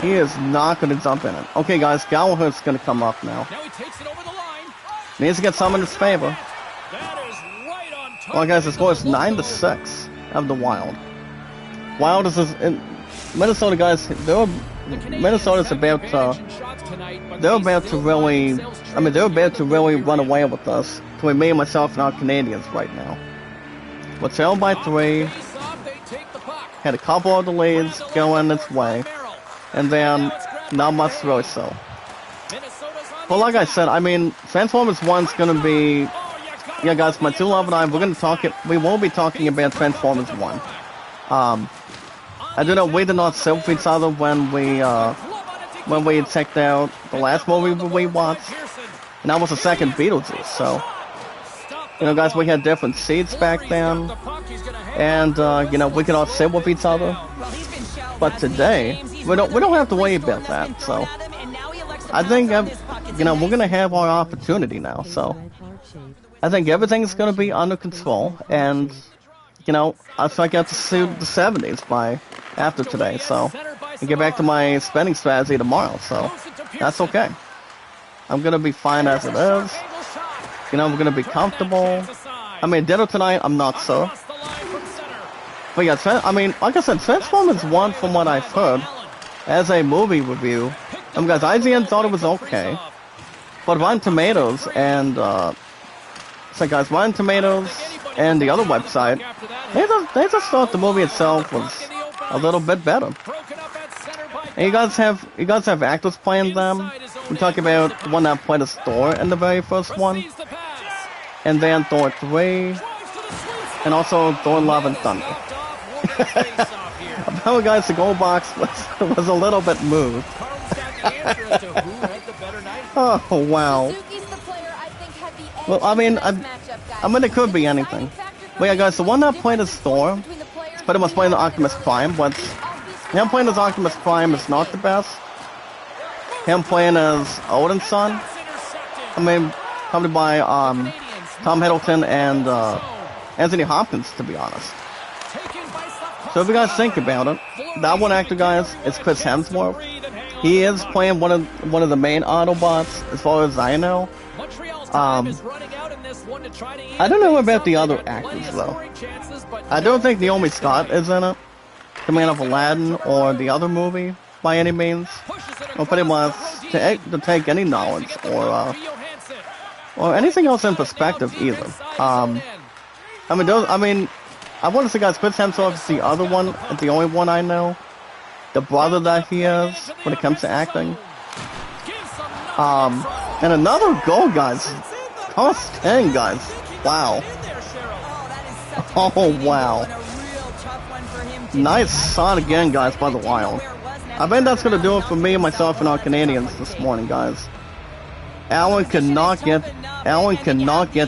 He is not going to jump in it. Okay, guys, Gallagher's going to come up now. Needs to get some in his favor. Well, guys, the score is 9-6 of the Wild. Wild is in Minnesota, guys. Minnesota's about to really run away with us between me and myself and our Canadians right now. We're trailed by 3. Had a couple of the leads going its way, and then not much really so. But like I said, I mean, Transformers 1's gonna be, yeah, guys, my 2 love and I, we will be talking about Transformers 1. I do know we did not sit with each other when we checked out the last movie we watched, and that was the second Beetlejuice. So, you know, guys, we had different seats back then. And, you know, we can all sit with each other. But today, we don't have to worry about that. So, I think, you know, we're going to have our opportunity now. So, I think everything's going to be under control. And, you know, I think I get to see the 70s by after today. So, and get back to my spending strategy tomorrow. So, that's okay. I'm going to be fine as it is. You know, we're going to be comfortable. I mean, dinner tonight, I'm not sure. But yeah, I mean, like I said, Transformers 1, from what I've heard, as a movie review, guys, IGN thought it was okay. But Rotten Tomatoes and, guys, Rotten Tomatoes and the other website, they just thought the movie itself was a little bit better. And you guys have actors playing them. We talk about one that played as Thor in the very first one. And then Thor 3. and also Thor, Love, and Thunder. Apparently, guys, the goal box was a little bit moved. Oh, wow. Well, I mean, it could be anything. But yeah, guys, the one that played as Thor, is pretty much playing the Optimus Prime, but him playing as Optimus Prime is not the best. Him playing as Odin's son, I mean, accompanied by Tom Hiddleston and Anthony Hopkins, to be honest. So if you guys think about it, that one actor, guys, is Chris Hemsworth. He is playing one of the main Autobots, as far as I know. I don't know about the other actors, though. I don't think Naomi Scott is in it, the Man of Aladdin, or the other movie, by any means. Or pretty much to take any knowledge, or anything else in perspective, either. I want to say, guys, Chris Hemsworth is the other one, the only one I know. The brother that he is, when it comes to acting. And another goal, guys. Cost 10, guys. Wow. Oh, wow. Nice shot again, guys, by the Wild. I think that's going to do it for me, myself, and our Canadians this morning, guys. Allen cannot get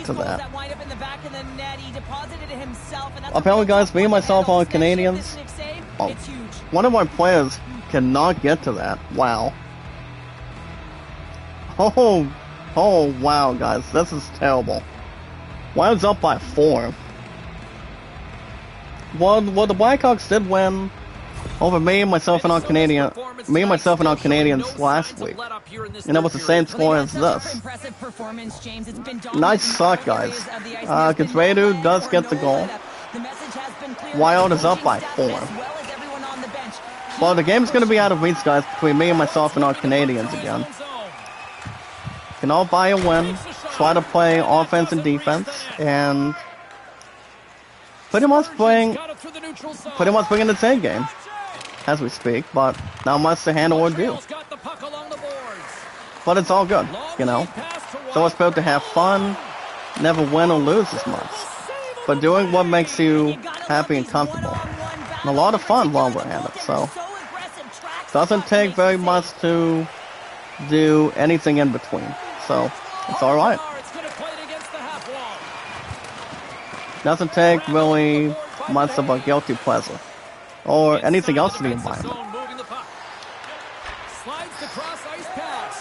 to that. Apparently, guys, me, myself, our Canadians, one of my players cannot get to that. Wow. Oh, wow, guys. This is terrible. Wild's up by 4. Well, the Blackhawks did win over me, myself, and our Canadians last week. And that was the same score as this. Nice shot, guys. Kazredu does get the goal. Wild is up by 4. Well, the game's going to be out of reach, guys, between me and myself and our Canadians again. Can all buy a win, try to play offense and defense, and pretty much bring the same game as we speak, but not much to handle or do. But it's all good, you know. So it's supposed to have fun, never win or lose as much, but doing what makes you happy and comfortable. And a lot of fun while we're at it, so doesn't take very much to do anything in between, so it's alright. Doesn't take really much of a guilty pleasure or anything else in the environment.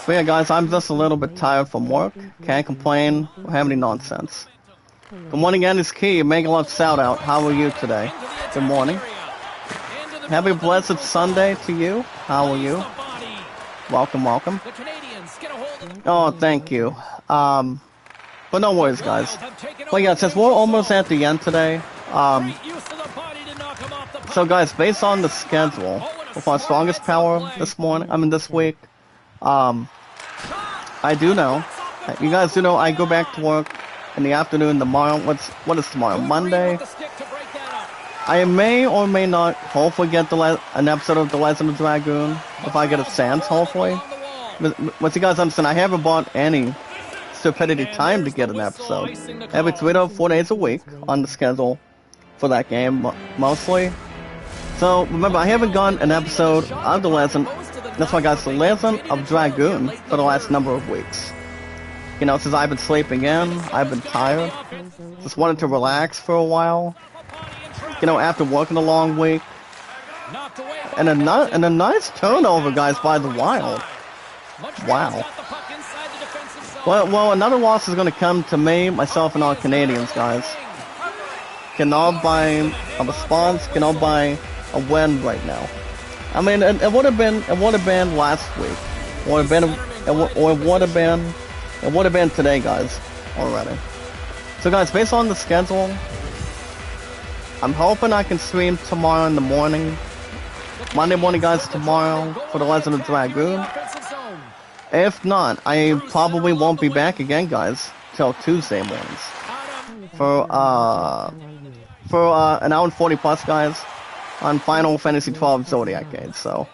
But yeah, guys, I'm just a little bit tired from work. Can't complain or have any nonsense. Good morning, again, is Key. Make a lot shout out. How are you today? Good morning. Happy blessed Sunday to you. How are you? Welcome, welcome. Oh, thank you. But no worries, guys. Well, yeah, since we're almost at the end today, so guys, based on the schedule with our strongest power this week, I do know, you guys do know I go back to work in the afternoon tomorrow. What is tomorrow? Monday? I may or may not hopefully get an episode of The Legend of Dragoon, if I get a chance, hopefully. But you guys understand, I haven't bought any stupidity time to get an episode. Every 3 to 4 days a week on the schedule for that game, mostly. So, remember, I haven't gotten an episode of The Legend. That's why, guys, The Legend of Dragoon for the last number of weeks. You know, since I've been sleeping in, I've been tired. Just wanted to relax for a while. You know, after working a long week. And a nice turnover, guys, by the Wild. Wow. Well, another loss is going to come to me, myself, and our Canadians, guys. Cannot buy a response, cannot buy a win right now. I mean, it would have been last week, or it would have been today, guys, already. So, guys, based on the schedule, I'm hoping I can stream tomorrow in the morning. Monday morning, guys, tomorrow for The Legend of Dragoon. If not, I probably won't be back again, guys, till Tuesday mornings. For an hour and 40 plus, guys, on Final Fantasy XII Zodiac Age. So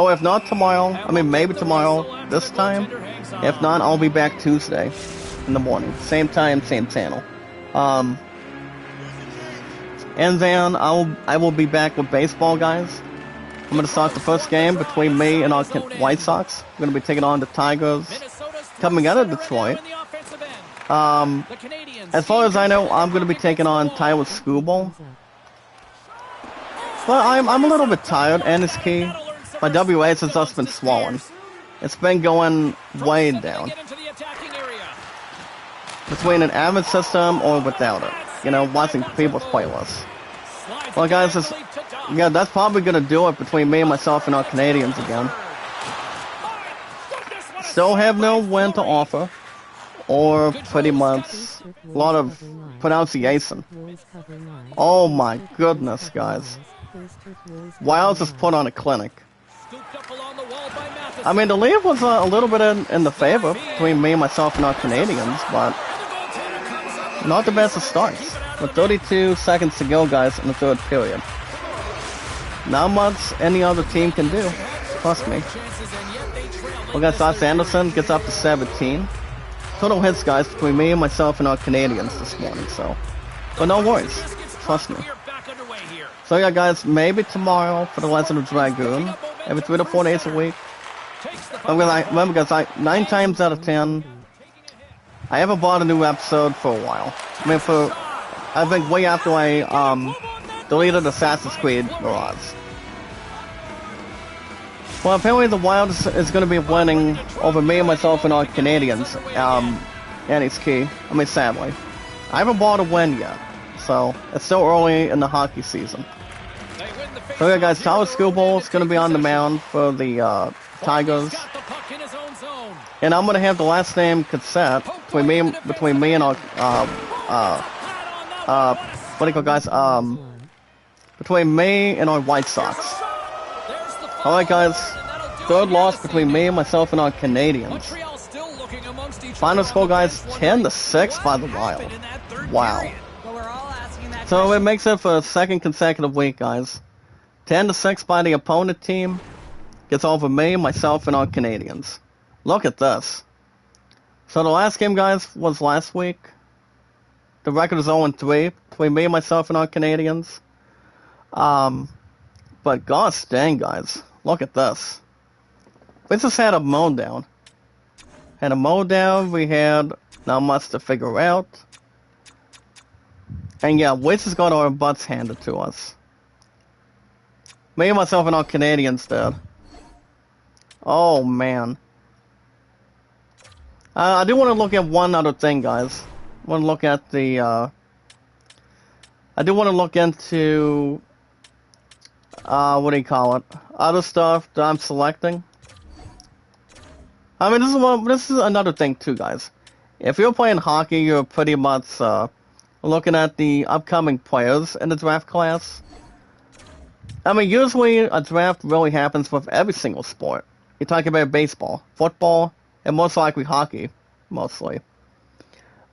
if not tomorrow, I mean maybe tomorrow this time. If not, I'll be back Tuesday in the morning, same time, same channel. And then I will be back with baseball, guys. I'm going to start the first game between me and our White Sox. We're going to be taking on the Tigers coming out of Detroit. As far as I know, I'm going to be taking on Tyler Skubal. But I'm a little bit tired, and it's key. My WA has just been swollen. It's been going way down. Between an avid system or without it. You know, watching people's playlists. Well, guys, yeah, that's probably going to do it between me and myself and our Canadians again. Still have no win to offer. Or pretty much a lot of pronunciation. Oh my goodness, guys. Wild just put on a clinic. I mean, the lead was a little bit in the favor between me and myself and our Canadians, but not the best of starts. With 32 seconds to go, guys, in the third period. Not much any other team can do. Trust me. Well, guys, Josh Anderson gets up to 17. Total hits, guys, between me and myself and our Canadians this morning, so. But no worries. Trust me. So yeah, guys, maybe tomorrow for the Legend of Dragoon. Every 3 to 4 days a week. Remember, guys, 9 times out of 10, I haven't bought a new episode for a while. I mean, I think way after I, deleted Assassin's Creed Mirage. Well, apparently the Wild is going to be winning over me and myself and our Canadians, and it's key. I mean, sadly. I haven't bought a win yet, so it's still early in the hockey season. So yeah, guys, Tyler Skubal is going to be on the mound for the Tigers. And I'm going to have the last name cassette between me and our, what do you call, guys, between me and our White Sox. Alright, guys, third loss between me and myself and our Canadians. Final score, guys, 10-6 by the Wild. Wow. So it makes it for a second consecutive week, guys. 10-6 by the opponent team. Gets over me, myself, and our Canadians. Look at this. So the last game, guys, was last week. The record is 0-3 between me, myself, and our Canadians. But gosh dang, guys. Look at this. We just had a mow down. Had a mow down. We had not much to figure out. And yeah, we just got our butts handed to us. Me and myself and our Canadians did. Oh, man. I do want to look at one other thing, guys. I want to look at the, I do want to look into, what do you call it? Other stuff that I'm selecting. I mean, this is another thing too, guys. If you're playing hockey, you're pretty much, looking at the upcoming players in the draft class. I mean, usually a draft really happens with every single sport. You're talking about baseball, football, and most likely hockey, mostly.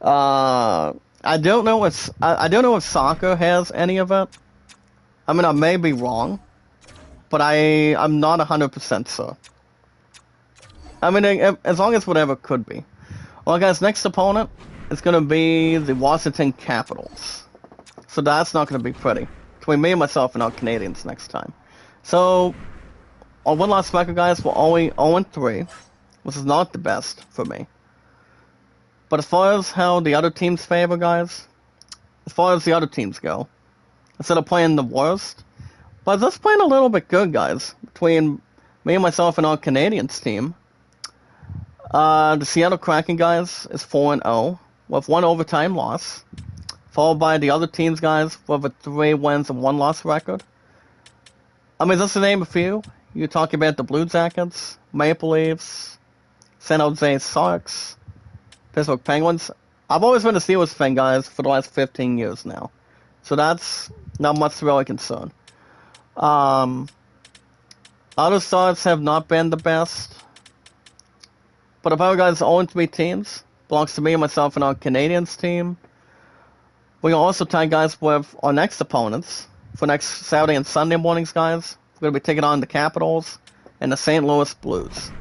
I don't know if soccer has any of it. I mean, I may be wrong, but I'm not 100% sure. I mean, as long as whatever could be. Well, guys, next opponent is going to be the Washington Capitals. So that's not going to be pretty. Between me and myself and our Canadians next time. So, on one last record, guys, we're only 0-3, which is not the best for me. But as far as how the other teams favor, guys, as far as the other teams go, instead of playing the worst, but just playing a little bit good, guys, between me and myself and our Canadians team. The Seattle Kraken, guys, is 4-0, with 1 overtime loss, followed by the other teams, guys, with a 3 wins and 1 loss record. I mean, just to name a few, you're talking about the Blue Jackets, Maple Leafs, San Jose Sharks, Pittsburgh Penguins. I've always been a Steelers fan, guys, for the last 15 years now. So that's not much to really concern. Other starts have not been the best. But if our guys own 3 teams, belongs to me and myself and our Canadians team. We can also tie, guys, with our next opponents for next Saturday and Sunday mornings, guys. We're going to be taking on the Capitals and the St. Louis Blues.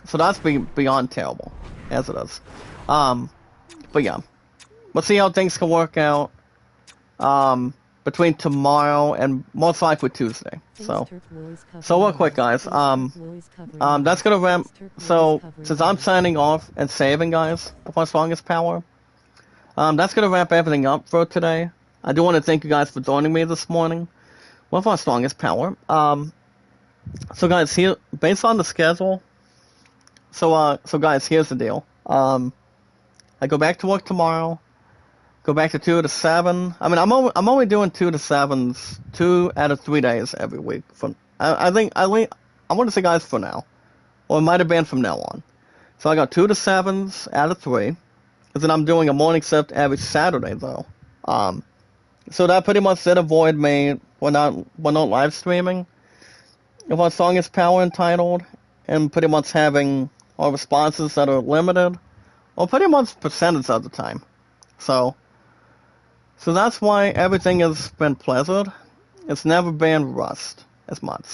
So that's beyond terrible, as it is. But yeah, we'll see how things can work out. between tomorrow and most likely Tuesday. So real quick, guys. That's gonna ramp. So since I'm signing off and saving, guys, with my strongest power, that's gonna wrap everything up for today. I do want to thank you guys for joining me this morning with our strongest power. So guys, here based on the schedule. So guys, here's the deal. I go back to work tomorrow. Go back to 2 to 7. I mean, I'm only doing 2 to 7s 2 out of 3 days every week. I think I want to say, guys, for now, or it might have been from now on. So I got 2 to 7s out of 3, and then I'm doing a morning shift every Saturday though. So that pretty much did avoid me when not live streaming. If our song is power entitled, and pretty much having our responses that are limited, or pretty much percentage of the time. So that's why everything has been pleasant. It's never been rushed as much.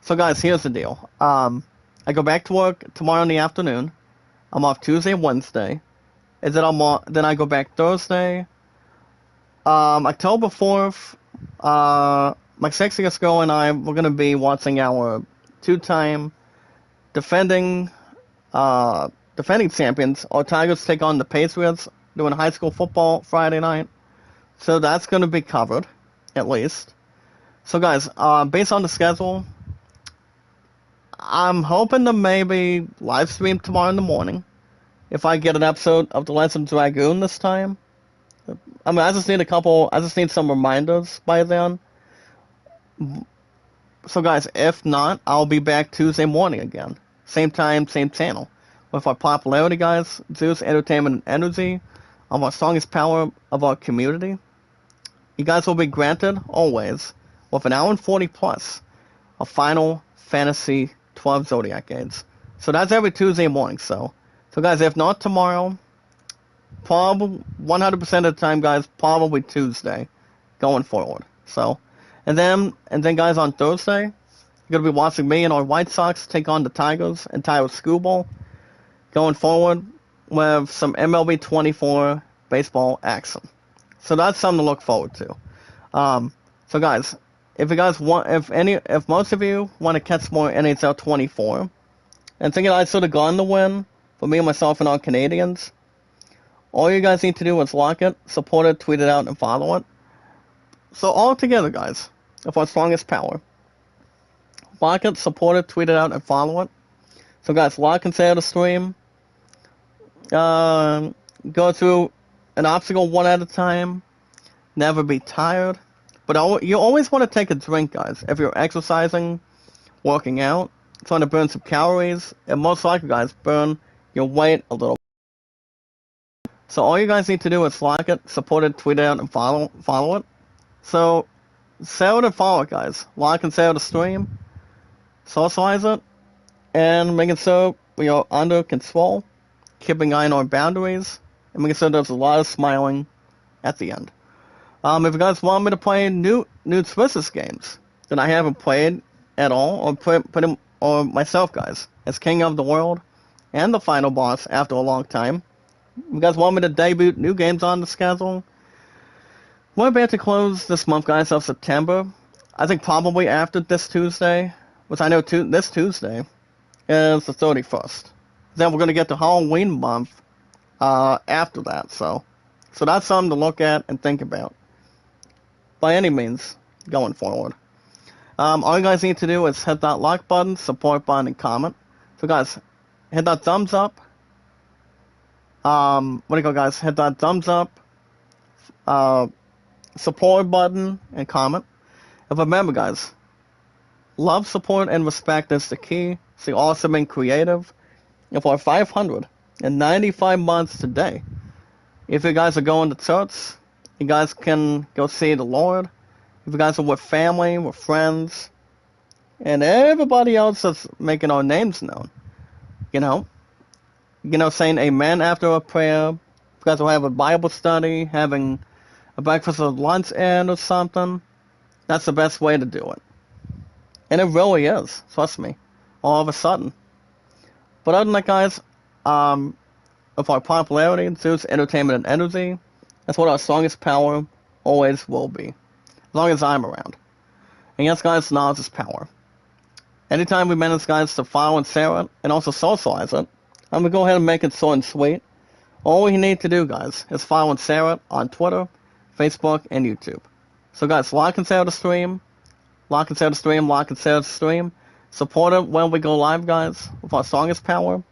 So guys, here's the deal. I go back to work tomorrow in the afternoon. I'm off Tuesday and Wednesday. And then I go back Thursday. October 4th, my sexiest girl and I, we're going to be watching our two-time defending champions. Our Tigers take on the Patriots doing high school football Friday night. So that's going to be covered, at least. So guys, based on the schedule, I'm hoping to maybe live stream tomorrow in the morning. If I get an episode of The Legend of Dragoon this time. I mean, I just need some reminders by then. So guys, if not, I'll be back Tuesday morning again. Same time, same channel. With our popularity, guys, Zeus Entertainment and Energy, of our strongest power of our community. You guys will be granted, always, with an hour and 40 plus of Final Fantasy 12 Zodiac games. So that's every Tuesday morning, so guys, if not tomorrow, probably 100% of the time, guys, probably Tuesday going forward. So, and then guys, on Thursday, you're going to be watching me and our White Sox take on the Tigers and Tigers Schoolball going forward with some MLB 24 baseball action. So that's something to look forward to. So guys, if most of you want to catch more NHL 24 and thinking I should have gone to win for me, myself, and our Canadians, all you guys need to do is lock it, support it, tweet it out, and follow it. So all together, guys, of our strongest power. Lock it, support it, tweet it out, and follow it. So guys, lock and share the stream. Go through an obstacle one at a time. Never be tired. But you always want to take a drink, guys. If you're exercising, working out, trying to burn some calories, and most likely, guys, burn your weight a little. So all you guys need to do is like it, support it, tweet it out, and follow it. So share it and follow it, guys. Like and share the stream, socialize it, and making sure we are under control, keeping an eye on our boundaries, and making sure there's a lot of smiling at the end. If you guys want me to play new Twisted games that I haven't played at all, or myself, guys, as King of the World and the final boss after a long time, if you guys want me to debut new games on the schedule, we're about to close this month, guys, of September. I think probably after this Tuesday, which I know this Tuesday is the 31st. Then we're going to get to Halloween month after that, so that's something to look at and think about. By any means, going forward. All you guys need to do is hit that like button, support button, and comment. So guys, hit that thumbs up. Guys? Hit that thumbs up, support button, and comment. And remember, guys, love, support, and respect is the key. Stay awesome and creative. And for 595 months today, if you guys are going to church, you guys can go see the Lord. If you guys are with family, with friends, and everybody else that's making our names known, saying amen after a prayer. If you guys will have a Bible study, having a breakfast or lunch in or something, that's the best way to do it. And it really is, trust me, all of a sudden. But other than that, guys, of our popularity, Zeus Entertainment and Energy, that's what our strongest power always will be. as long as I'm around. And yes, guys, knowledge is power. Anytime we manage, guys, to follow and share it, and also socialize it, I'm going to go ahead and make it short and sweet. All we need to do, guys, is follow and share it on Twitter, Facebook, and YouTube. So, guys, like and share the stream. Like and share the stream. Like and share the stream. Support it when we go live, guys, with our strongest power.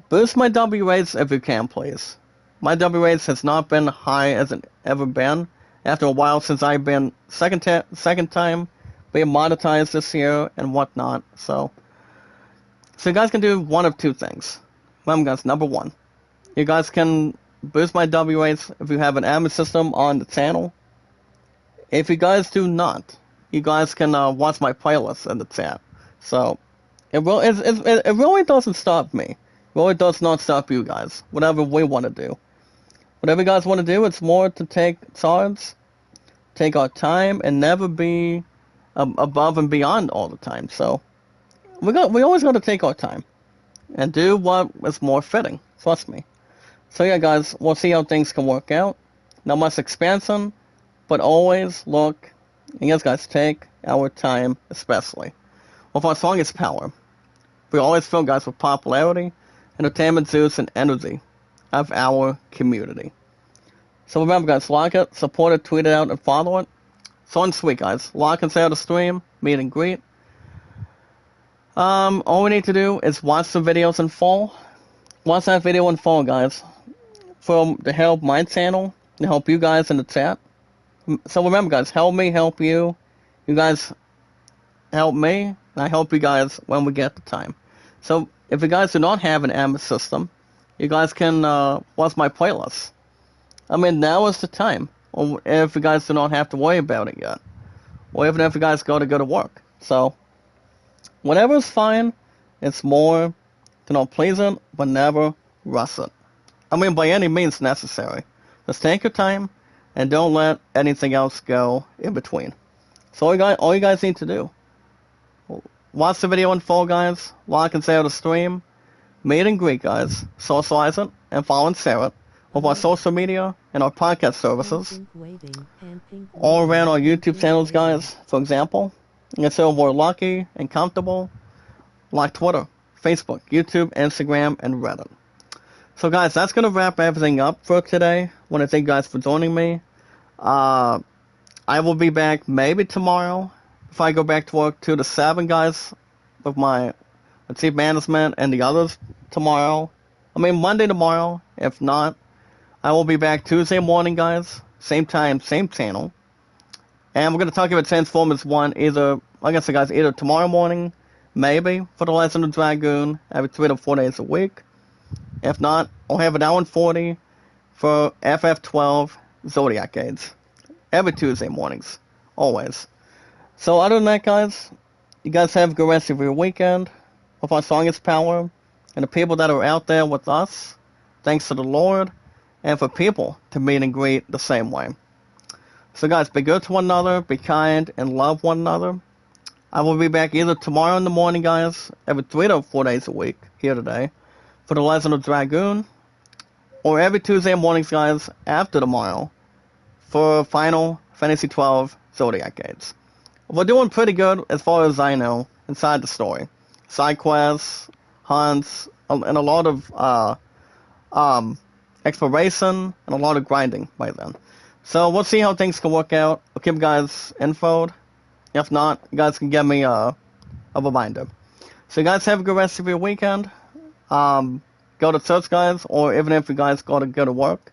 Boost my W rates if you can, please. My W rates has not been high as it ever been. After a while since I've been second time being monetized this year and whatnot. So you guys can do one of two things. Remember, guys, number one, you guys can boost my W rates if you have an admin system on the channel. If you guys do not, you guys can watch my playlist in the chat. So it really doesn't stop me. It really does not stop you guys. Whatever we want to do. Whatever you guys want to do, it's more to take charge, take our time, and never be above and beyond all the time. So we always got to take our time and do what is more fitting. Trust me. So yeah, guys, we'll see how things can work out. Not much expansion, but always look, and yes, guys, take our time, especially with our strongest power. We always fill, guys, with popularity, entertainment, juice, and energy of our community. So remember, guys, like it, support it, tweet it out, and follow it. So on sweet, guys. Like and share the stream, meet and greet. All we need to do is watch the videos in full. Watch that video in full, guys, to help my channel, to help you guys in the chat. So remember, guys, help me, help you. You guys help me, and I help you guys when we get the time. So if you guys do not have an admin system, you guys can watch my playlist. I mean, now is the time. Or if you guys do not have to worry about it yet. Or even if you guys go to work. So, whatever is fine. It's more to not please it, but never rush it. I mean, by any means necessary. Just take your time, and don't let anything else go in between. So all you guys need to do. Watch the video in full, guys. Like and share the stream. Meet and greet, guys. Socialize it, and follow and share it with our social media and our podcast services. All around our YouTube channels, guys, for example. And so we're lucky and comfortable, like Twitter, Facebook, YouTube, Instagram, and Reddit. So, guys, that's going to wrap everything up for today. I want to thank you guys for joining me. I will be back maybe tomorrow if I go back to work 2 to 7, guys, with my chief management and the others tomorrow. I mean, Monday tomorrow. If not, I will be back Tuesday morning, guys. Same time, same channel. And we're going to talk about Transformers 1 either, like I said, guys, either tomorrow morning, maybe, for the Legend of Dragoon, every 3 to 4 days a week. If not, I'll have an hour and 40 for FF12 Zodiac Aids. Every Tuesday mornings. Always. So other than that, guys, you guys have a good rest of your weekend with our strongest power and the people that are out there with us. Thanks to the Lord. And for people to meet and greet the same way. So guys, be good to one another, be kind, and love one another. I will be back either tomorrow in the morning, guys, every 3 to 4 days a week, here today, for the Legend of Dragoon, or every Tuesday mornings, guys, after tomorrow, for Final Fantasy XII Zodiac Aids. We're doing pretty good, as far as I know, inside the story. Side quests, hunts, and a lot of, exploration, and a lot of grinding by then. So we'll see how things can work out. I'll keep you guys infoed. If not, you guys can give me a reminder. So you guys have a good rest of your weekend. Go to church, guys, or even if you guys go to work.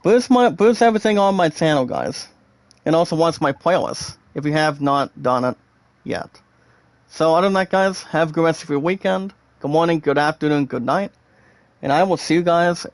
Boost everything on my channel, guys. And also watch my playlist if you have not done it yet. So other than that, guys, have a good rest of your weekend. Good morning, good afternoon, good night. And I will see you guys